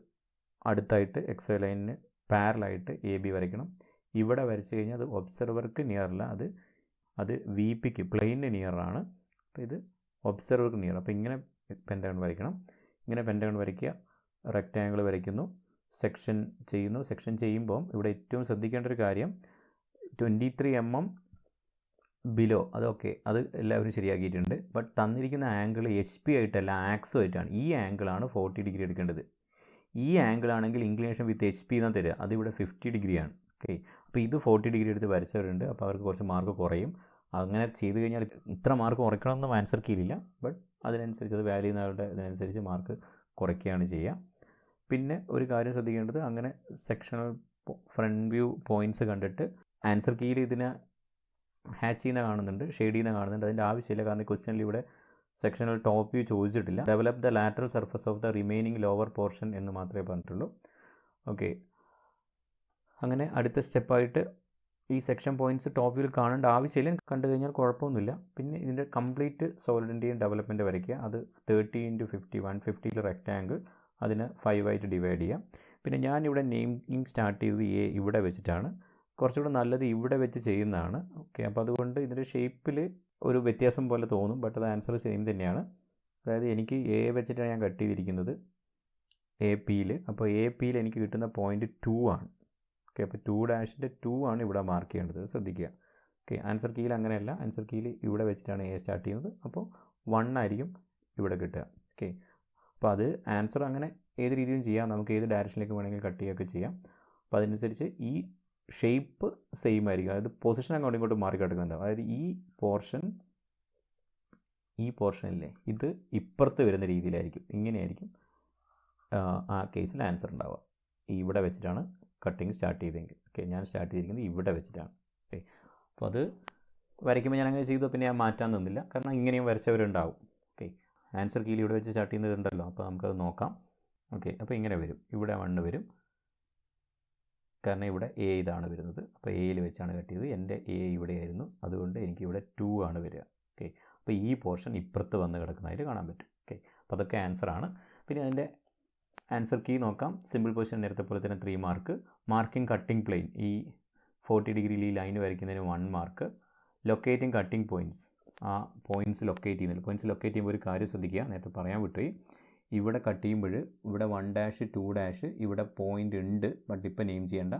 അടുത്തായിട്ട് XY ലൈനിന് പാരലായിട്ട് AB വരയ്ക്കണം. ഇവിടെ വരച്ച് കഴിഞ്ഞാൽ അത് ഒബ്സർവർക്ക് നിയറല്ല, അത് VPക്ക് പ്ലെയിനിന് നിയറാണ്. അപ്പോൾ ഇത് ഒബ്സർവർക്ക് നിയർ. അപ്പോൾ ഇങ്ങനെ പെൻറ്റഗൺ വരയ്ക്കണം. ഇങ്ങനെ പെൻറ്റഗൺ വരയ്ക്കുക, റെക്റ്റാങ്കിൾ വരയ്ക്കുന്നു, സെക്ഷൻ ചെയ്യുന്നു. സെക്ഷൻ ചെയ്യുമ്പോൾ ഇവിടെ ഏറ്റവും ശ്രദ്ധിക്കേണ്ട ഒരു കാര്യം 23 mm ബിലോ, അതൊക്കെ അത് എല്ലാവരും ശരിയാക്കിയിട്ടുണ്ട്. ബട്ട് തന്നിരിക്കുന്ന ആംഗിൾ HP ആയിട്ടല്ല, ആക്സും ആയിട്ടാണ്. ഈ ആംഗിളാണ് 40 ഡിഗ്രി എടുക്കേണ്ടത്. ഈ ആംഗിളാണെങ്കിൽ ഇൻക്ലിനേഷൻ വിത്ത് HP എന്നാണ് തരിക, അതിവിടെ 50 ഡിഗ്രിയാണ്. ഓക്കെ. അപ്പോൾ ഇത് 40 ഡിഗ്രി എടുത്ത് വരച്ചവരുണ്ട്, അപ്പോൾ അവർക്ക് കുറച്ച് മാർക്ക് കുറയും. അങ്ങനെ ചെയ്ത് കഴിഞ്ഞാൽ ഇത്ര മാർക്ക് കുറയ്ക്കണമെന്നും ആൻസർ കീയിലില്ല, ബട്ട് അതിനനുസരിച്ച് അത് വാല്യൂ ചെയ്യുന്നവരുടെ ഇതിനനുസരിച്ച് മാർക്ക് കുറയ്ക്കുകയാണ് ചെയ്യുക. പിന്നെ ഒരു കാര്യം ശ്രദ്ധിക്കേണ്ടത്, അങ്ങനെ സെക്ഷണൽ ഫ്രണ്ട് വ്യൂ പോയിൻറ്റ്സ് കണ്ടിട്ട് ആൻസർ കീയിൽ ഇതിനെ ഹാച്ച് ചെയ്യുന്ന കാണുന്നുണ്ട്, ഷെയ്ഡ് ചെയ്യുന്ന കാണുന്നുണ്ട്. അതിൻ്റെ ആവശ്യമില്ല, കാരണം ക്വസ്റ്റ്യനിൽ ഇവിടെ സെക്ഷണൽ ടോപ്പ് വ്യൂ ചോദിച്ചിട്ടില്ല. Develop the lateral surface of the remaining lower portion എന്ന് മാത്രമേ പറഞ്ഞിട്ടുള്ളൂ. ഓക്കെ. അങ്ങനെ അടുത്ത സ്റ്റെപ്പായിട്ട് ഈ സെക്ഷൻ പോയിൻറ്റ്സ് ടോപ്പ് വ്യൂവിൽ കാണേണ്ട ആവശ്യമില്ല, കണ്ടു കഴിഞ്ഞാൽ കുഴപ്പമൊന്നുമില്ല. പിന്നെ ഇതിൻ്റെ കംപ്ലീറ്റ് സോളിഡിൻ്റെയും ഡെവലപ്മെൻറ്റ് വരയ്ക്കുക. അത് 30 × 50 150 റെക്റ്റാങ്കിൾ, അതിന് 5 ആയിട്ട് ഡിവൈഡ് ചെയ്യാം. പിന്നെ ഞാനിവിടെ നെയിമിങ് സ്റ്റാർട്ട് ചെയ്തത് ഇവിടെ വെച്ചിട്ടാണ്. കുറച്ചുകൂടെ നല്ലത് ഇവിടെ വെച്ച് ചെയ്യുന്നതാണ്. ഓക്കെ. അപ്പോൾ അതുകൊണ്ട് ഇതിൻ്റെ ഷേപ്പിൽ ഒരു വ്യത്യാസം പോലെ തോന്നും, ബട്ട് അത് ആൻസർ സെയിം തന്നെയാണ്. അതായത് എനിക്ക് എ വെച്ചിട്ടാണ് ഞാൻ കട്ട് ചെയ്തിരിക്കുന്നത്, AP-യിൽ. അപ്പോൾ AP-യിൽ എനിക്ക് കിട്ടുന്ന പോയിൻറ്റ് 2 ആണ്. ഓക്കെ. അപ്പോൾ 2-2 ആണ് ഇവിടെ മാർക്ക് ചെയ്യേണ്ടത്, ശ്രദ്ധിക്കുക. ഓക്കെ. ആൻസർ കീയിൽ അങ്ങനെയല്ല, ആൻസർ കീയിൽ ഇവിടെ വെച്ചിട്ടാണ് A സ്റ്റാർട്ട് ചെയ്യുന്നത്, അപ്പോൾ 1 ആയിരിക്കും ഇവിടെ കിട്ടുക. ഓക്കെ. അപ്പോൾ അത് ആൻസർ അങ്ങനെ ഏത് രീതിയിലും ചെയ്യാം, നമുക്ക് ഏത് ഡയറക്ഷനിലേക്ക് വേണമെങ്കിൽ കട്ട് ചെയ്യുകയൊക്കെ ചെയ്യാം. അപ്പോൾ അതനുസരിച്ച് ഈ ഷേപ്പ് സെയിം ആയിരിക്കും, അതായത് പൊസിഷൻ അങ്ങോട്ടും ഇങ്ങോട്ടും മാറി കിടക്കുന്നുണ്ടാവും. അതായത് ഈ പോർഷനില്ലേ, ഇത് ഇപ്പുറത്ത് വരുന്ന രീതിയിലായിരിക്കും, ഇങ്ങനെയായിരിക്കും ആ കേസിൽ ആൻസർ ഉണ്ടാവുക. ഇവിടെ വെച്ചിട്ടാണ് കട്ടിങ് സ്റ്റാർട്ട് ചെയ്തെങ്കിൽ. ഓക്കെ. ഞാൻ സ്റ്റാർട്ട് ചെയ്തിരിക്കുന്നത് ഇവിടെ വെച്ചിട്ടാണ്. ഓക്കെ. അപ്പോൾ അത് വരയ്ക്കുമ്പോൾ ഞാൻ അങ്ങനെ ചെയ്തു, പിന്നെ ഞാൻ മാറ്റാൻ നിന്നില്ല, കാരണം ഇങ്ങനെയും വരച്ചവരുണ്ടാവും. ഓക്കെ. ആൻസർ കീയിൽ ഇവിടെ വെച്ച് സ്റ്റാർട്ട് ചെയ്യുന്നതുണ്ടല്ലോ, അപ്പോൾ നമുക്കത് നോക്കാം. ഓക്കെ. അപ്പോൾ ഇങ്ങനെ വരും, ഇവിടെ 1 വരും, കാരണം ഇവിടെ A ഇതാണ് വരുന്നത്. അപ്പോൾ Aയിൽ വെച്ചാണ് കട്ട് ചെയ്തത്. എൻ്റെ A ഇവിടെയായിരുന്നു, അതുകൊണ്ട് എനിക്കിവിടെ 2 ആണ് വരിക. ഓക്കെ. അപ്പോൾ ഈ പോർഷൻ ഇപ്പുറത്ത് വന്ന് കിടക്കുന്നതായിട്ട് കാണാൻ പറ്റും. ഓക്കെ. അപ്പോൾ അതൊക്കെ ആൻസറാണ്. പിന്നെ അതിൻ്റെ ആൻസർ കീ നോക്കാം. സിമ്പിൾ പൊസിഷൻ നേരത്തെ പോലെ തന്നെ 3 മാർക്ക്. മാർക്കിംഗ് കട്ടിംഗ് പ്ലെയിൻ, ഈ 40 ഡിഗ്രിയിൽ ഈ ലൈൻ വരയ്ക്കുന്നതിന് 1 മാർക്ക്. ലൊക്കേറ്റിംഗ് കട്ടിംഗ് പോയിൻറ്റ്സ്, ആ പോയിൻറ്റ്സ് ലൊക്കേറ്റ് ചെയ്യുന്നില്ല. പോയിൻറ്റ്സ് ലൊക്കേറ്റ് ചെയ്യുമ്പോൾ ഒരു കാര്യം ശ്രദ്ധിക്കുക, നേരത്തെ പറയാൻ വിട്ടുപോയി. ഇവിടെ കട്ട് ചെയ്യുമ്പോൾ ഇവിടെ 1 2 ഇവിടെ പോയിൻ്റ് ഉണ്ട്, ബട്ട് ഇപ്പോൾ നെയിം ചെയ്യേണ്ട.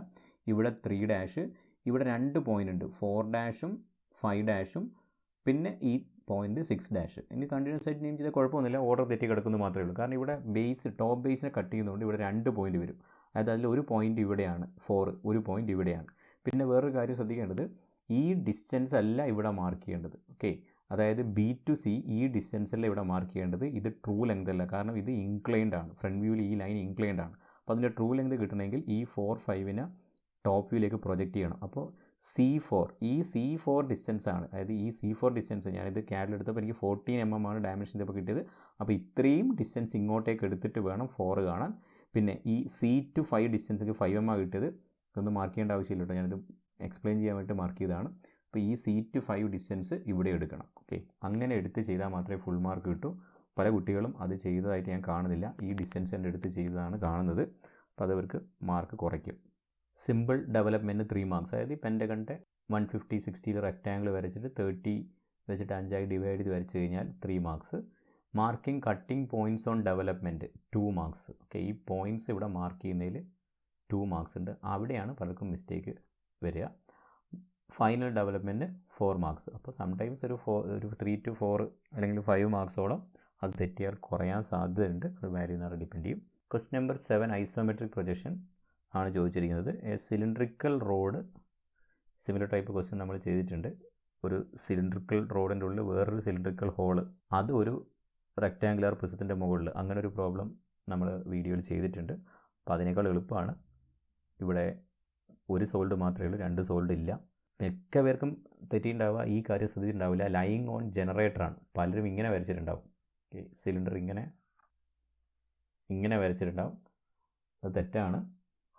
ഇവിടെ 3 ഇവിടെ 2 പോയിൻ്റ് ഉണ്ട്, 4 5 പിന്നെ ഈ പോയിൻ്റ് 6. ഇനി കണ്ടിന്യൂസ് ആയിട്ട് നെയിം ചെയ്താൽ കുഴപ്പമൊന്നുമില്ല, ഓർഡർ തെറ്റി കിടക്കുന്നത് മാത്രമേ ഉള്ളൂ. കാരണം ഇവിടെ ടോപ്പ് ബേസിനെ കട്ട് ചെയ്യുന്നതുകൊണ്ട് ഇവിടെ 2 പോയിൻ്റ് വരും. അതായത് അതിൽ ഒരു പോയിൻ്റ് ഇവിടെയാണ് 4, ഒരു പോയിൻ്റ് ഇവിടെയാണ്. പിന്നെ വേറൊരു കാര്യം ശ്രദ്ധിക്കേണ്ടത്, ഈ ഡിസ്റ്റൻസ് അല്ല ഇവിടെ മാർക്ക് ചെയ്യേണ്ടത്. ഓക്കെ. അതായത് B to C ഈ ഡിസ്റ്റൻസല്ല ഇവിടെ മാർക്ക് ചെയ്യേണ്ടത്, ഇത് ട്രൂ ലെങ്ത് അല്ല, കാരണം ഇത് ഇൻക്ലൈൻഡ് ആണ്. ഫ്രണ്ട് വ്യൂവിൽ ഈ ലൈൻ ഇൻക്ലൈൻഡ് ആണ്. അപ്പോൾ അതിൻ്റെ ട്രൂ ലെങ്ത് കിട്ടണമെങ്കിൽ ഈ 4 5നെ ടോപ്പ് വ്യൂയിലേക്ക് പ്രൊജക്റ്റ് ചെയ്യണം. അപ്പോൾ C4, ഈ C4 ഡിസ്റ്റൻസ് ആണ്. അതായത് ഈ C4 ഡിസ്റ്റൻസ് ഞാനിത് CAD എടുത്തപ്പോൾ എനിക്ക് 14 mm ആണ് ഡയമെൻഷൻ ഇപ്പോൾ കിട്ടിയത്. അപ്പോൾ ഇത്രയും ഡിസ്റ്റൻസ് ഇങ്ങോട്ടേക്ക് എടുത്തിട്ട് വേണം 4 കാണാൻ. പിന്നെ ഈ C to 5 ഡിസ്റ്റൻസിക്ക് 5 mm കിട്ടിയത്, ഇതൊന്നും മാർക്ക് ചെയ്യേണ്ട ആവശ്യമില്ല കേട്ടോ, ഞാനിത് എക്സ്പ്ലെയിൻ ചെയ്യാൻ വേണ്ടി മാർക്ക് ചെയ്തതാണ്. അപ്പോൾ ഈ C to 5 ഡിസ്റ്റൻസ് ഇവിടെ എടുക്കണം. ഓക്കെ. അങ്ങനെ എടുത്ത് ചെയ്താൽ മാത്രമേ ഫുൾ മാർക്ക് കിട്ടൂ. പല കുട്ടികളും അത് ചെയ്തതായിട്ട് ഞാൻ കാണുന്നില്ല, ഈ ഡിസ്റ്റൻസ് എൻ്റെ എടുത്ത് ചെയ്തതാണ് കാണുന്നത്. അപ്പോൾ അതവർക്ക് മാർക്ക് കുറയ്ക്കും. സിമ്പിൾ ഡെവലപ്മെൻറ്റ് 3 മാർക്സ്, അതായത് ഈ പെൻറ്റഗണിൻ്റെ 150 60 റെക്റ്റാങ്കിൾ വരച്ചിട്ട് 30 വെച്ചിട്ട് 5 ഡിവൈഡ് ചെയ്ത് വരച്ച് കഴിഞ്ഞാൽ 3 marks. Marking cutting points on development 2 marks. Okay. ഈ പോയിൻറ്റ്സ് ഇവിടെ മാർക്ക് ചെയ്യുന്നതിൽ 2 മാർക്സ് ഉണ്ട്, അവിടെയാണ് പലർക്കും മിസ്റ്റേക്ക് വരിക. Final development 4 marks. അപ്പോൾ സംടൈംസ് ഒരു 3 to 4 അല്ലെങ്കിൽ 5 മാർക്സോളം അത് തെറ്റിയാൽ കുറയാൻ സാധ്യതയുണ്ട്, അത് വാല്യൂ എന്നാണ് ഡിപ്പെൻഡ് ചെയ്യും. ക്വസ്റ്റ്യൻ നമ്പർ 7 ഐസോമെട്രിക് പ്രൊജക്ഷൻ ആണ് ചോദിച്ചിരിക്കുന്നത്. A cylindrical road, similar type question നമ്മൾ ചെയ്തിട്ടുണ്ട്. ഒരു സിലിണ്ട്രിക്കൽ റോഡിൻ്റെ ഉള്ളിൽ വേറൊരു സിലിണ്ട്രിക്കൽ ഹോള്, അത് ഒരു റെക്റ്റാങ്കുലർ പ്രിസത്തിൻ്റെ മുകളിൽ, അങ്ങനെ ഒരു പ്രോബ്ലം നമ്മൾ വീഡിയോയിൽ ചെയ്തിട്ടുണ്ട്. അപ്പോൾ അതിനേക്കാൾ എളുപ്പമാണ്. ഇവിടെ ഒരു സോൾഡ് മാത്രമേ ഉള്ളൂ, 2 സോൾഡ് ഇല്ല. മിക്ക പേർക്കും തെറ്റിയിട്ടുണ്ടാവുക, ഈ കാര്യം ശ്രദ്ധിച്ചിട്ടുണ്ടാവില്ല, ലൈങ് ഓൺ ജനറേറ്ററാണ്. പലരും ഇങ്ങനെ വരച്ചിട്ടുണ്ടാവും, സിലിണ്ടർ ഇങ്ങനെ വരച്ചിട്ടുണ്ടാവും. അത് തെറ്റാണ്,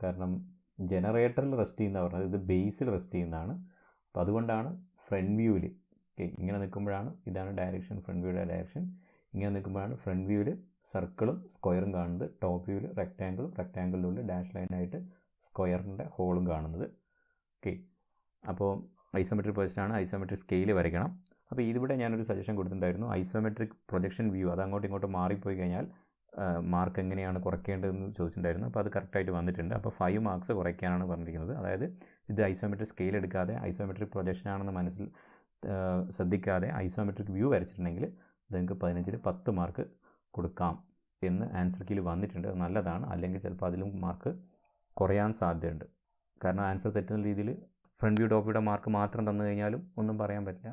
കാരണം ജനറേറ്ററിൽ റെസ്റ്റ് ചെയ്യുന്ന പറഞ്ഞത് ഇത് ബേസിൽ റെസ്റ്റ് ചെയ്യുന്നതാണ്. അപ്പോൾ അതുകൊണ്ടാണ് ഫ്രണ്ട് വ്യൂവിൽ ഇങ്ങനെ നിൽക്കുമ്പോഴാണ്, ഇതാണ് ഡയറക്ഷൻ, ഫ്രണ്ട് വ്യൂയുടെ ഡയറക്ഷൻ. ഇങ്ങനെ നിൽക്കുമ്പോഴാണ് ഫ്രണ്ട് വ്യൂവിൽ സർക്കിളും സ്ക്വയറും കാണുന്നത്, ടോപ്പ് വ്യൂവിൽ റെക്റ്റാങ്കിളിനുള്ളിൽ ഡാഷ് ലൈനായിട്ട് സ്ക്വയറിൻ്റെ ഹോളും കാണുന്നത്. ഓക്കെ. അപ്പോൾ ഐസോമെട്രിക് പ്രൊജക്ഷനാണ്, ഐസോമെട്രിക് സ്കെയിൽ വരയ്ക്കണം. അപ്പോൾ ഇതിവിടെ ഞാനൊരു സജഷൻ കൊടുത്തിട്ടുണ്ടായിരുന്നു, ഐസോമെട്രിക് പ്രൊജക്ഷൻ വ്യൂ അത് അങ്ങോട്ടും ഇങ്ങോട്ടും മാറിപ്പോയി കഴിഞ്ഞാൽ മാർക്ക് എങ്ങനെയാണ് കുറയ്ക്കേണ്ടതെന്ന് ചോദിച്ചിട്ടുണ്ടായിരുന്നു. അപ്പോൾ അത് കറക്റ്റായിട്ട് വന്നിട്ടുണ്ട്. അപ്പോൾ 5 മാർക്സ് കുറയ്ക്കാനാണ് പറഞ്ഞിരിക്കുന്നത്. അതായത് ഇത് ഐസോമെട്രിക് സ്കെയിൽ എടുക്കാതെ ഐസോമെട്രിക് പ്രൊജക്ഷനാണെന്ന് മനസ്സിൽ ശ്രദ്ധിക്കാതെ ഐസോമെട്രിക് വ്യൂ വരച്ചിട്ടുണ്ടെങ്കിൽ നിങ്ങൾക്ക് 15ൽ 10 മാർക്ക് കൊടുക്കാം എന്ന് ആൻസർ കീയിൽ വന്നിട്ടുണ്ട്. അത് നല്ലതാണ്, അല്ലെങ്കിൽ ചിലപ്പോൾ അതിലും മാർക്ക് കുറയാൻ സാധ്യതയുണ്ട്. കാരണം ആൻസർ തെറ്റുന്ന രീതിയിൽ ഫ്രണ്ട് വ്യൂ ടോപ്പ് വ്യൂയുടെ മാർക്ക് മാത്രം തന്നു കഴിഞ്ഞാലും ഒന്നും പറയാൻ പറ്റില്ല.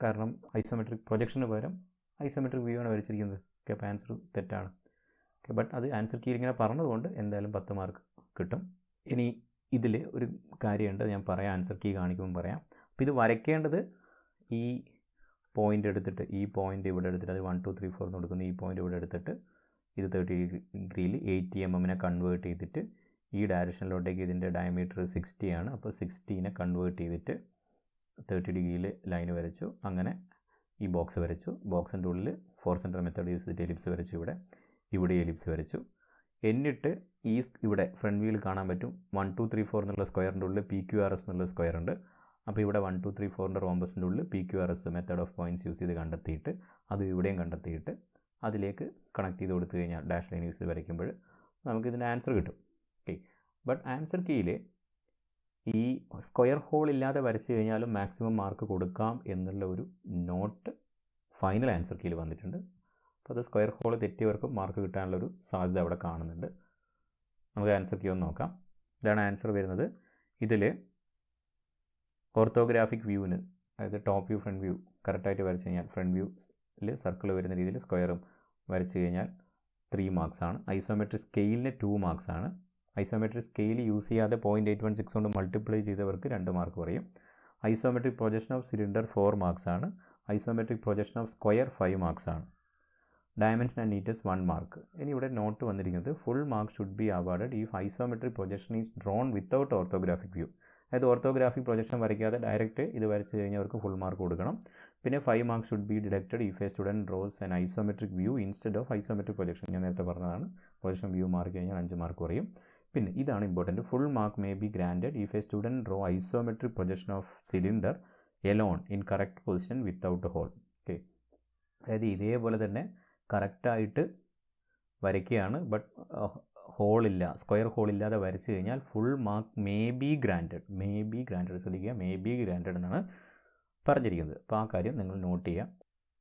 കാരണം ഐസോമെട്രിക് പ്രൊജക്ഷന് പകരം ഐസോമെട്രിക് വ്യൂ ആണ് വരച്ചിരിക്കുന്നത്. ഓക്കെ, അപ്പോൾ ആൻസർ തെറ്റാണ്. ഓക്കെ, ബട്ട് അത് ആൻസർ കീയിൽ ഇങ്ങനെ പറഞ്ഞതുകൊണ്ട് എന്തായാലും 10 മാർക്ക് കിട്ടും. ഇനി ഇതിൽ ഒരു കാര്യമുണ്ട്, ഞാൻ പറയാം, ആൻസർ കീ കാണിക്കുമ്പോൾ പറയാം. അപ്പോൾ ഇത് വരയ്ക്കേണ്ടത് ഈ പോയിൻ്റ് എടുത്തിട്ട്, ഈ പോയിൻ്റ് ഇവിടെ എടുത്തിട്ട്, അത് 1 2 3 4 എന്ന് കൊടുക്കുന്ന ഈ പോയിൻ്റ് ഇവിടെ എടുത്തിട്ട് ഇത് 30 ഡിഗ്രിയിൽ 80 mm കൺവേർട്ട് ചെയ്തിട്ട് ഈ ഡയറക്ഷനിലോട്ടേക്ക് ഇതിൻ്റെ ഡയമീറ്റർ 60 ആണ്. അപ്പോൾ 60നെ കൺവേർട്ട് ചെയ്തിട്ട് 30 ഡിഗ്രിയിൽ ലൈൻ വരച്ചു. അങ്ങനെ ഈ ബോക്സ് വരച്ചു. ബോക്സിൻ്റെ ഉള്ളിൽ 4 സെൻറ്റർ മെത്തേഡ് യൂസ് ചെയ്തിട്ട് എലിപ്സ് വരച്ചു. ഇവിടെ എലിപ്സ് വരച്ചു. എന്നിട്ട് ഈ ഇവിടെ ഫ്രണ്ട് വ്യൂവിൽ കാണാൻ പറ്റും 1 2 3 4 എന്നുള്ള സ്ക്വയറിൻ്റെ ഉള്ളിൽ PQRS എന്നുള്ള സ്ക്വയർ ഉണ്ട്. അപ്പോൾ ഇവിടെ 1 2 3 4ൻ്റെ റോംബസിൻ്റെ ഉള്ളിൽ PQRS method of points use ചെയ്ത് കണ്ടെത്തിയിട്ട് അത് ഇവിടെയും കണ്ടെത്തിയിട്ട് അതിലേക്ക് കണക്ട് ചെയ്ത് കൊടുത്തു കഴിഞ്ഞാൽ ഡാഷ് ലൈൻ യൂസ് ചെയ്ത് വരയ്ക്കുമ്പോൾ നമുക്കിതിൻ്റെ ആൻസർ കിട്ടും. ഓക്കെ, ബട്ട് ആൻസർ കീയിൽ ഈ സ്ക്വയർ ഹോൾ ഇല്ലാതെ വരച്ച് കഴിഞ്ഞാലും മാക്സിമം മാർക്ക് കൊടുക്കാം എന്നുള്ള ഒരു നോട്ട് ഫൈനൽ ആൻസർ കീയിൽ വന്നിട്ടുണ്ട്. അപ്പോൾ അത് സ്ക്വയർ ഹോൾ തെറ്റിയവർക്ക് മാർക്ക് കിട്ടാനുള്ളൊരു സാധ്യത അവിടെ കാണുന്നുണ്ട്. നമുക്ക് ആൻസർ കീ ഒന്ന് നോക്കാം. ഇതാണ് ആൻസർ വരുന്നത്. ഇതിൽ ഓർത്തോഗ്രാഫിക് വ്യൂവിന്, അതായത് ടോപ്പ് വ്യൂ ഫ്രണ്ട് വ്യൂ കറക്റ്റായിട്ട് വരച്ച് കഴിഞ്ഞാൽ, ഫ്രണ്ട് വ്യൂവിൽ സർക്കിൾ വരുന്ന രീതിയിൽ സ്ക്വയറും വരച്ച് കഴിഞ്ഞാൽ 3 മാർക്സാണ്. ഐസോമെട്രിക് സ്കെയിലിന് 2 മാർക്സാണ്. ഐസോമെട്രിക് സ്കെയിൽ യൂസ് ചെയ്യാതെ 0.816 കൊണ്ട് മൾട്ടിപ്ലൈ ചെയ്തവർക്ക് 2 മാർക്ക് പറയും. ഐസോമെട്രിക് പ്രൊജക്ഷൻ ഓഫ് സിലിണ്ടർ 4 മാർക്സാണ്. ഐസോമെട്രിക് പ്രൊജക്ഷൻ ഓഫ് സ്ക്വയർ 5 മാർക്സാണ്. Dimension and neatness 1 mark. ഇനി ഇവിടെ നോട്ട് വന്നിരിക്കുന്നത് full mark should be awarded if isometric projection is drawn without orthographic view. അതായത് ഓർത്തോഗ്രാഫിക് പ്രൊജക്ഷൻ വരയ്ക്കാതെ ഡയറക്റ്റ് ഇത് വരച്ച് കഴിഞ്ഞവർക്ക് ഫുൾ മാർക്ക് കൊടുക്കണം. പിന്നെ 5 mark should be deducted if a student draws an isometric view instead of isometric projection. ഞാൻ നേരത്തെ പറഞ്ഞതാണ്, പ്രൊജക്ഷൻ വ്യൂ മാർക്ക് കഴിഞ്ഞാൽ 5 മാർക്ക് കുറയും. പിന്നെ ഇതാണ് important, full mark may be granted if a student draw isometric projection of cylinder alone in correct position without hole. Okay, അതായത് ഇതേപോലെ തന്നെ കറക്റ്റായിട്ട് വരയ്ക്കുകയാണ്, ബട്ട് ഹോളില്ല, സ്ക്വയർ ഹോളില്ലാതെ വരച്ച് കഴിഞ്ഞാൽ full mark may be granted. ശ്രദ്ധിക്കുക, മേ ബി ഗ്രാൻറ്റഡ് എന്നാണ് പറഞ്ഞിരിക്കുന്നത്. അപ്പോൾ ആ കാര്യം നിങ്ങൾ നോട്ട് ചെയ്യുക.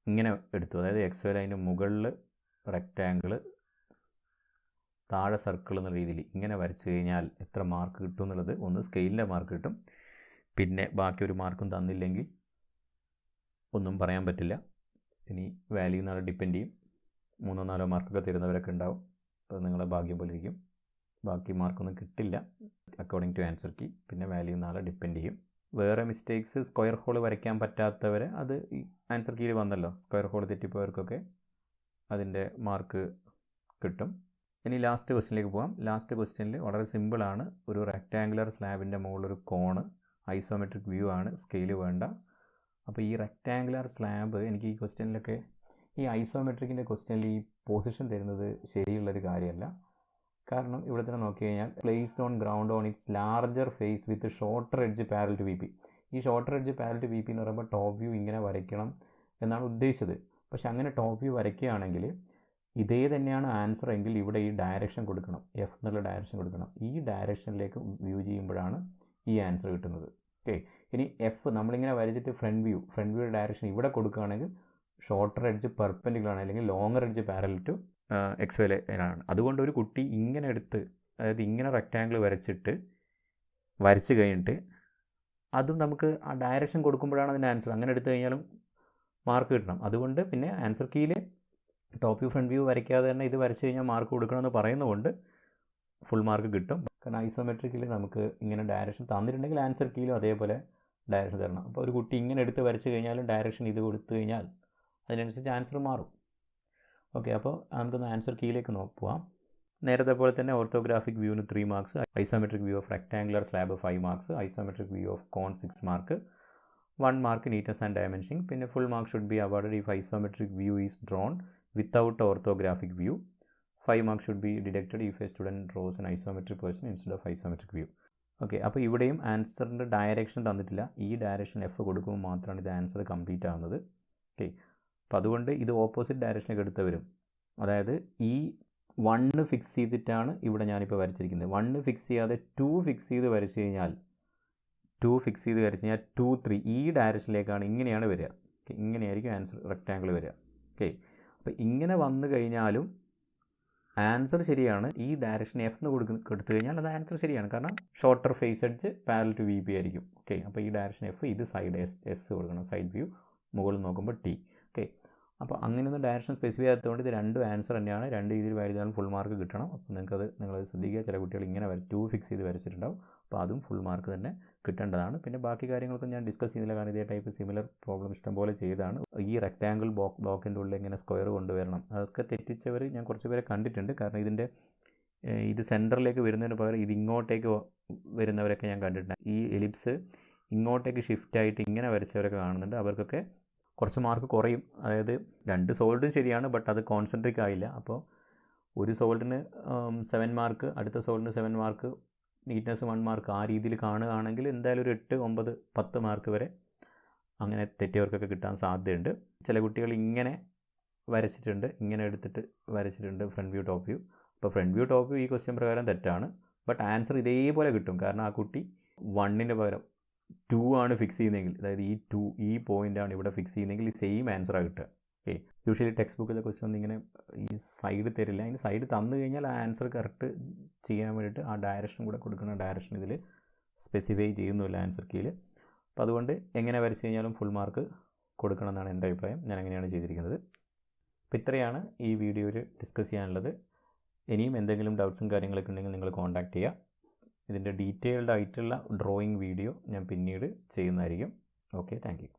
ഇങ്ങനെ എടുത്തു, അതായത് എക്സ് ലൈൻ്റെ മുകളിൽ റെക്റ്റാങ്കിൾ, താഴെ സർക്കിൾ എന്ന രീതിയിൽ ഇങ്ങനെ വരച്ച് കഴിഞ്ഞാൽ എത്ര മാർക്ക് കിട്ടും എന്നുള്ളത് ഒന്ന് സ്കെയിലിൻ്റെ മാർക്ക് കിട്ടും. പിന്നെ ബാക്കി ഒരു മാർക്കും തന്നില്ലെങ്കിൽ ഒന്നും പറയാൻ പറ്റില്ല. ഇനി വാല്യൂ നാളെ ഡിപ്പെൻഡ് ചെയ്യും. 3 4 മാർക്കൊക്കെ തരുന്നവരൊക്കെ ഉണ്ടാവും. അത് നിങ്ങളെ ഭാഗ്യം പോലെ ഇരിക്കും. ബാക്കി മാർക്കൊന്നും കിട്ടില്ല അക്കോർഡിംഗ് ടു ആൻസർ കീ. പിന്നെ വാല്യൂ നാളെ ഡിപ്പെൻഡ് ചെയ്യും. വേറെ മിസ്റ്റേക്സ്, സ്ക്വയർ ഹോൾ വരയ്ക്കാൻ പറ്റാത്തവരെ അത് ഈ ആൻസർ കീയിൽ വന്നല്ലോ, സ്ക്വയർ ഹോൾ തെറ്റിപ്പോയവർക്കൊക്കെ അതിൻ്റെ മാർക്ക് കിട്ടും. ഇനി ലാസ്റ്റ് ക്വസ്റ്റ്യനിലേക്ക് പോകാം. ലാസ്റ്റ് ക്വസ്റ്റ്യനിൽ വളരെ സിമ്പിളാണ്. ഒരു റെക്റ്റാങ്കുലർ സ്ലാബിൻ്റെ മുകളിലൊരു കോണ്, ഐസോമെട്രിക് വ്യൂ ആണ്, സ്കെയിൽ വേണ്ട. അപ്പോൾ ഈ റെക്റ്റാങ്കുലർ സ്ലാബ്, എനിക്ക് ഈ ക്വസ്റ്റ്യനിലൊക്കെ ഈ ഐസോമെട്രിക്കിൻ്റെ ക്വസ്റ്റ്യനിൽ ഈ പൊസിഷൻ തരുന്നത് ശരിയുള്ളൊരു കാര്യമല്ല. കാരണം ഇവിടെ തന്നെ നോക്കി കഴിഞ്ഞാൽ placed on ground on its larger face with shorter edge parallel to V P. ഈ shorter edge parallel to V P എന്ന് പറയുമ്പോൾ ടോപ്പ് വ്യൂ ഇങ്ങനെ വരയ്ക്കണം എന്നാണ് ഉദ്ദേശിച്ചത്. പക്ഷെ അങ്ങനെ ടോപ്പ് വ്യൂ വരയ്ക്കുകയാണെങ്കിൽ ഇതേ തന്നെയാണ് ആൻസർ എങ്കിൽ ഇവിടെ ഈ ഡയറക്ഷൻ കൊടുക്കണം, എഫ് എന്നുള്ള ഡയറക്ഷൻ കൊടുക്കണം. ഈ ഡയറക്ഷനിലേക്ക് വ്യൂ ചെയ്യുമ്പോഴാണ് ഈ ആൻസർ കിട്ടുന്നത്. ഓക്കെ, ഇനി എഫ് നമ്മളിങ്ങനെ വരച്ചിട്ട് ഫ്രണ്ട് വ്യൂയുടെ ഡയറക്ഷൻ ഇവിടെ കൊടുക്കുകയാണെങ്കിൽ ഷോർട്ടർ എഡ്ജ് പെർപെൻഡിക്കുലർ ആണ്, അല്ലെങ്കിൽ longer edge parallel to X Y ലൈനാണ്. അതുകൊണ്ട് ഒരു കുട്ടി ഇങ്ങനെ എടുത്ത്, അതായത് ഇങ്ങനെ റെക്റ്റാങ്കിൾ വരച്ച് കഴിഞ്ഞിട്ട് അതും നമുക്ക് ആ ഡയറക്ഷൻ കൊടുക്കുമ്പോഴാണ് അതിൻ്റെ ആൻസർ. അങ്ങനെ എടുത്തു കഴിഞ്ഞാലും മാർക്ക് കിട്ടണം. അതുകൊണ്ട് പിന്നെ ആൻസർ കീയിൽ ടോപ്പ് വ്യൂ ഫ്രണ്ട് വ്യൂ വരയ്ക്കാതെ തന്നെ ഇത് വരച്ച് കഴിഞ്ഞാൽ മാർക്ക് കൊടുക്കണമെന്ന് പറയുന്നതുകൊണ്ട് ഫുൾ മാർക്ക് കിട്ടും. കാരണം ഐസോമെട്രിക്കിൽ നമുക്ക് ഇങ്ങനെ ഡയറക്ഷൻ തന്നിട്ടുണ്ടെങ്കിൽ ആൻസർ കീയിലും അതേപോലെ ഡയറക്ഷൻ തരണം. അപ്പോൾ ഒരു കുട്ടി ഇങ്ങനെ എടുത്ത് വരച്ച് കഴിഞ്ഞാലും ഡയറക്ഷൻ ഇത് കൊടുത്തു കഴിഞ്ഞാൽ അതിനനുസരിച്ച് ആൻസർ മാറും. ഓക്കെ, അപ്പോൾ നമുക്കൊന്ന് ആൻസർ കീയിലേക്ക് പോവാം. നേരത്തെ പോലെ തന്നെ ഓർത്തോഗ്രാഫിക് വ്യൂവിന് 3 marks, isometric view of rectangular slab 5 marks, isometric view of cone 6 mark, 1 mark neatness and dimensioning. പിന്നെ full mark should be awarded if isometric view is drawn without orthographic view. 5 mark should be deducted if a student draws an isometric position instead of isometric view. Okay, അപ്പോൾ ഇവിടെയും ആൻസറിൻ്റെ direction തന്നിട്ടില്ല. ഈ direction F കൊടുക്കുമ്പോൾ മാത്രമാണ് ഇത് answer complete ആവുന്നത്. Okay, അപ്പോൾ അതുകൊണ്ട് ഇത് ഓപ്പോസിറ്റ് ഡയറക്ഷനിലേക്ക് എടുത്ത് വരും. അതായത് ഈ 1 ഫിക്സ് ചെയ്തിട്ടാണ് ഇവിടെ ഞാനിപ്പോൾ വരച്ചിരിക്കുന്നത്. 1 ഫിക്സ് ചെയ്യാതെ 2 ഫിക്സ് ചെയ്ത് വരച്ച് കഴിഞ്ഞാൽ 2 3 ഈ ഡയറക്ഷനിലേക്കാണ്, ഇങ്ങനെയാണ് വരിക. ഓക്കെ, ഇങ്ങനെയായിരിക്കും ആൻസർ റെക്റ്റാങ്കിൾ വരിക. ഓക്കെ, അപ്പോൾ ഇങ്ങനെ വന്നു കഴിഞ്ഞാലും ആൻസർ ശരിയാണ്. ഈ ഡയറക്ഷൻ എഫ് എന്ന് കൊടുത്തു കഴിഞ്ഞാൽ അത് ആൻസർ ശരിയാണ്. കാരണം shorter face edge parallel to V P ആയിരിക്കും. ഓക്കെ, അപ്പോൾ ഈ ഡയറക്ഷൻ എഫ്, ഇത് സൈഡ് എസ് കൊടുക്കണം, സൈഡ് വ്യൂ, മുകളിൽ നോക്കുമ്പോൾ ടി. ഓക്കെ, അപ്പോൾ അങ്ങനെയൊന്നും ഡയറക്ഷൻ സ്പെസിഫൈ ചെയ്യാത്തതുകൊണ്ട് ഇത് രണ്ടും ആൻസർ തന്നെയാണ്. രണ്ട് രീതിയിൽ വരച്ചാലും ഫുൾ മാർക്ക് കിട്ടണം. അപ്പോൾ നിങ്ങളത് ശ്രദ്ധിക്കുക. ചില കുട്ടികൾ ഇങ്ങനെ 2 ഫിക്സ് ചെയ്ത് വരച്ചിട്ടുണ്ടാവും. അപ്പോൾ അതും ഫുൾ മാർക്ക് തന്നെ കിട്ടേണ്ടതാണ്. പിന്നെ ബാക്കി കാര്യങ്ങളൊക്കെ ഞാൻ ഡിസ്കസ് ചെയ്യുന്നില്ല, കാരണം ഇതേ ടൈപ്പ് സിമിലർ പ്രോബ്ലം ഇഷ്ടംപോലെ ചെയ്താണ്. ഈ റെക്റ്റാങ്കിൾ ബ്ലോക്കിൻ്റെ ഉള്ളിൽ ഇങ്ങനെ സ്ക്വയർ കൊണ്ടുവരണം, അതൊക്കെ തെറ്റിച്ചവർ ഞാൻ കുറച്ച് പേരെ കണ്ടിട്ടുണ്ട്. കാരണം ഇത് സെൻറ്ററിലേക്ക് വരുന്നതിന് പകരം ഇത് ഇങ്ങോട്ടേക്ക് വരുന്നവരൊക്കെ ഞാൻ കണ്ടിട്ടുണ്ട്. ഈ എലിപ്സ് ഇങ്ങോട്ടേക്ക് ഷിഫ്റ്റ് ആയിട്ട് ഇങ്ങനെ വരച്ചവരൊക്കെ കാണുന്നുണ്ട്. അവർക്കൊക്കെ കുറച്ച് മാർക്ക് കുറയും. അതായത് 2 സോൾഡും ശരിയാണ്, ബട്ട് അത് കോൺസെൻട്രിക് ആയില്ല. അപ്പോൾ ഒരു സോൾഡിന് 7 മാർക്ക്, അടുത്ത സോൾഡിന് 7 മാർക്ക്, നീറ്റ്നെസ് 1 മാർക്ക്, ആ രീതിയിൽ കാണുകയാണെങ്കിൽ എന്തായാലും ഒരു 8, 9, 10 മാർക്ക് വരെ അങ്ങനെ തെറ്റിയവർക്കൊക്കെ കിട്ടാൻ സാധ്യതയുണ്ട്. ചില കുട്ടികൾ ഇങ്ങനെ വരച്ചിട്ടുണ്ട്, ഇങ്ങനെ എടുത്തിട്ട് വരച്ചിട്ടുണ്ട് ഫ്രണ്ട് വ്യൂ ടോപ്പ് വ്യൂ. അപ്പോൾ ഫ്രണ്ട് വ്യൂ ടോപ്പ് വ്യൂ ഈ ക്വസ്റ്റ്യൻ പ്രകാരം തെറ്റാണ്. ബട്ട് ആൻസർ ഇതേപോലെ കിട്ടും. കാരണം ആ കുട്ടി 1ന് പകരം 2 ആണ് ഫിക്സ് ചെയ്യുന്നതെങ്കിൽ, അതായത് ഈ പോയിൻ്റാണ് ഇവിടെ ഫിക്സ് ചെയ്യുന്നതെങ്കിൽ ഈ സെയിം ആൻസറാണ് കിട്ടുക. ഓക്കെ, യൂഷ്വലി ടെക്സ്റ്റ് ബുക്കിലെ ക്വസ്റ്റ്യൻ ഒന്നും ഇങ്ങനെ ഈ സൈഡ് തരില്ല. അതിന് സൈഡ് തന്നു കഴിഞ്ഞാൽ ആ ആൻസർ കറക്റ്റ് ചെയ്യാൻ വേണ്ടിയിട്ട് ആ ഡയറക്ഷൻ കൂടെ കൊടുക്കുന്ന ഡയറക്ഷൻ ഇതിൽ സ്പെസിഫൈ ചെയ്യുന്നില്ല ആൻസർ കീയിൽ. അപ്പോൾ അതുകൊണ്ട് എങ്ങനെ വരച്ച് കഴിഞ്ഞാലും ഫുൾ മാർക്ക് കൊടുക്കണം എന്നാണ് എൻ്റെ അഭിപ്രായം. ഞാൻ അങ്ങനെയാണ് ചെയ്തിരിക്കുന്നത്. അപ്പോൾ ഇത്രയാണ് ഈ വീഡിയോയിൽ ഡിസ്കസ് ചെയ്യാനുള്ളത്. ഇനിയും എന്തെങ്കിലും ഡൗട്ട്സും കാര്യങ്ങളൊക്കെ ഉണ്ടെങ്കിൽ നിങ്ങൾ കോൺടാക്റ്റ് ചെയ്യുക. ഇതിൻ്റെ ഡീറ്റെയിൽഡ് ആയിട്ടുള്ള ഡ്രോയിങ് വീഡിയോ ഞാൻ പിന്നീട് ചെയ്യുന്നതായിരിക്കും. Okay, thank you.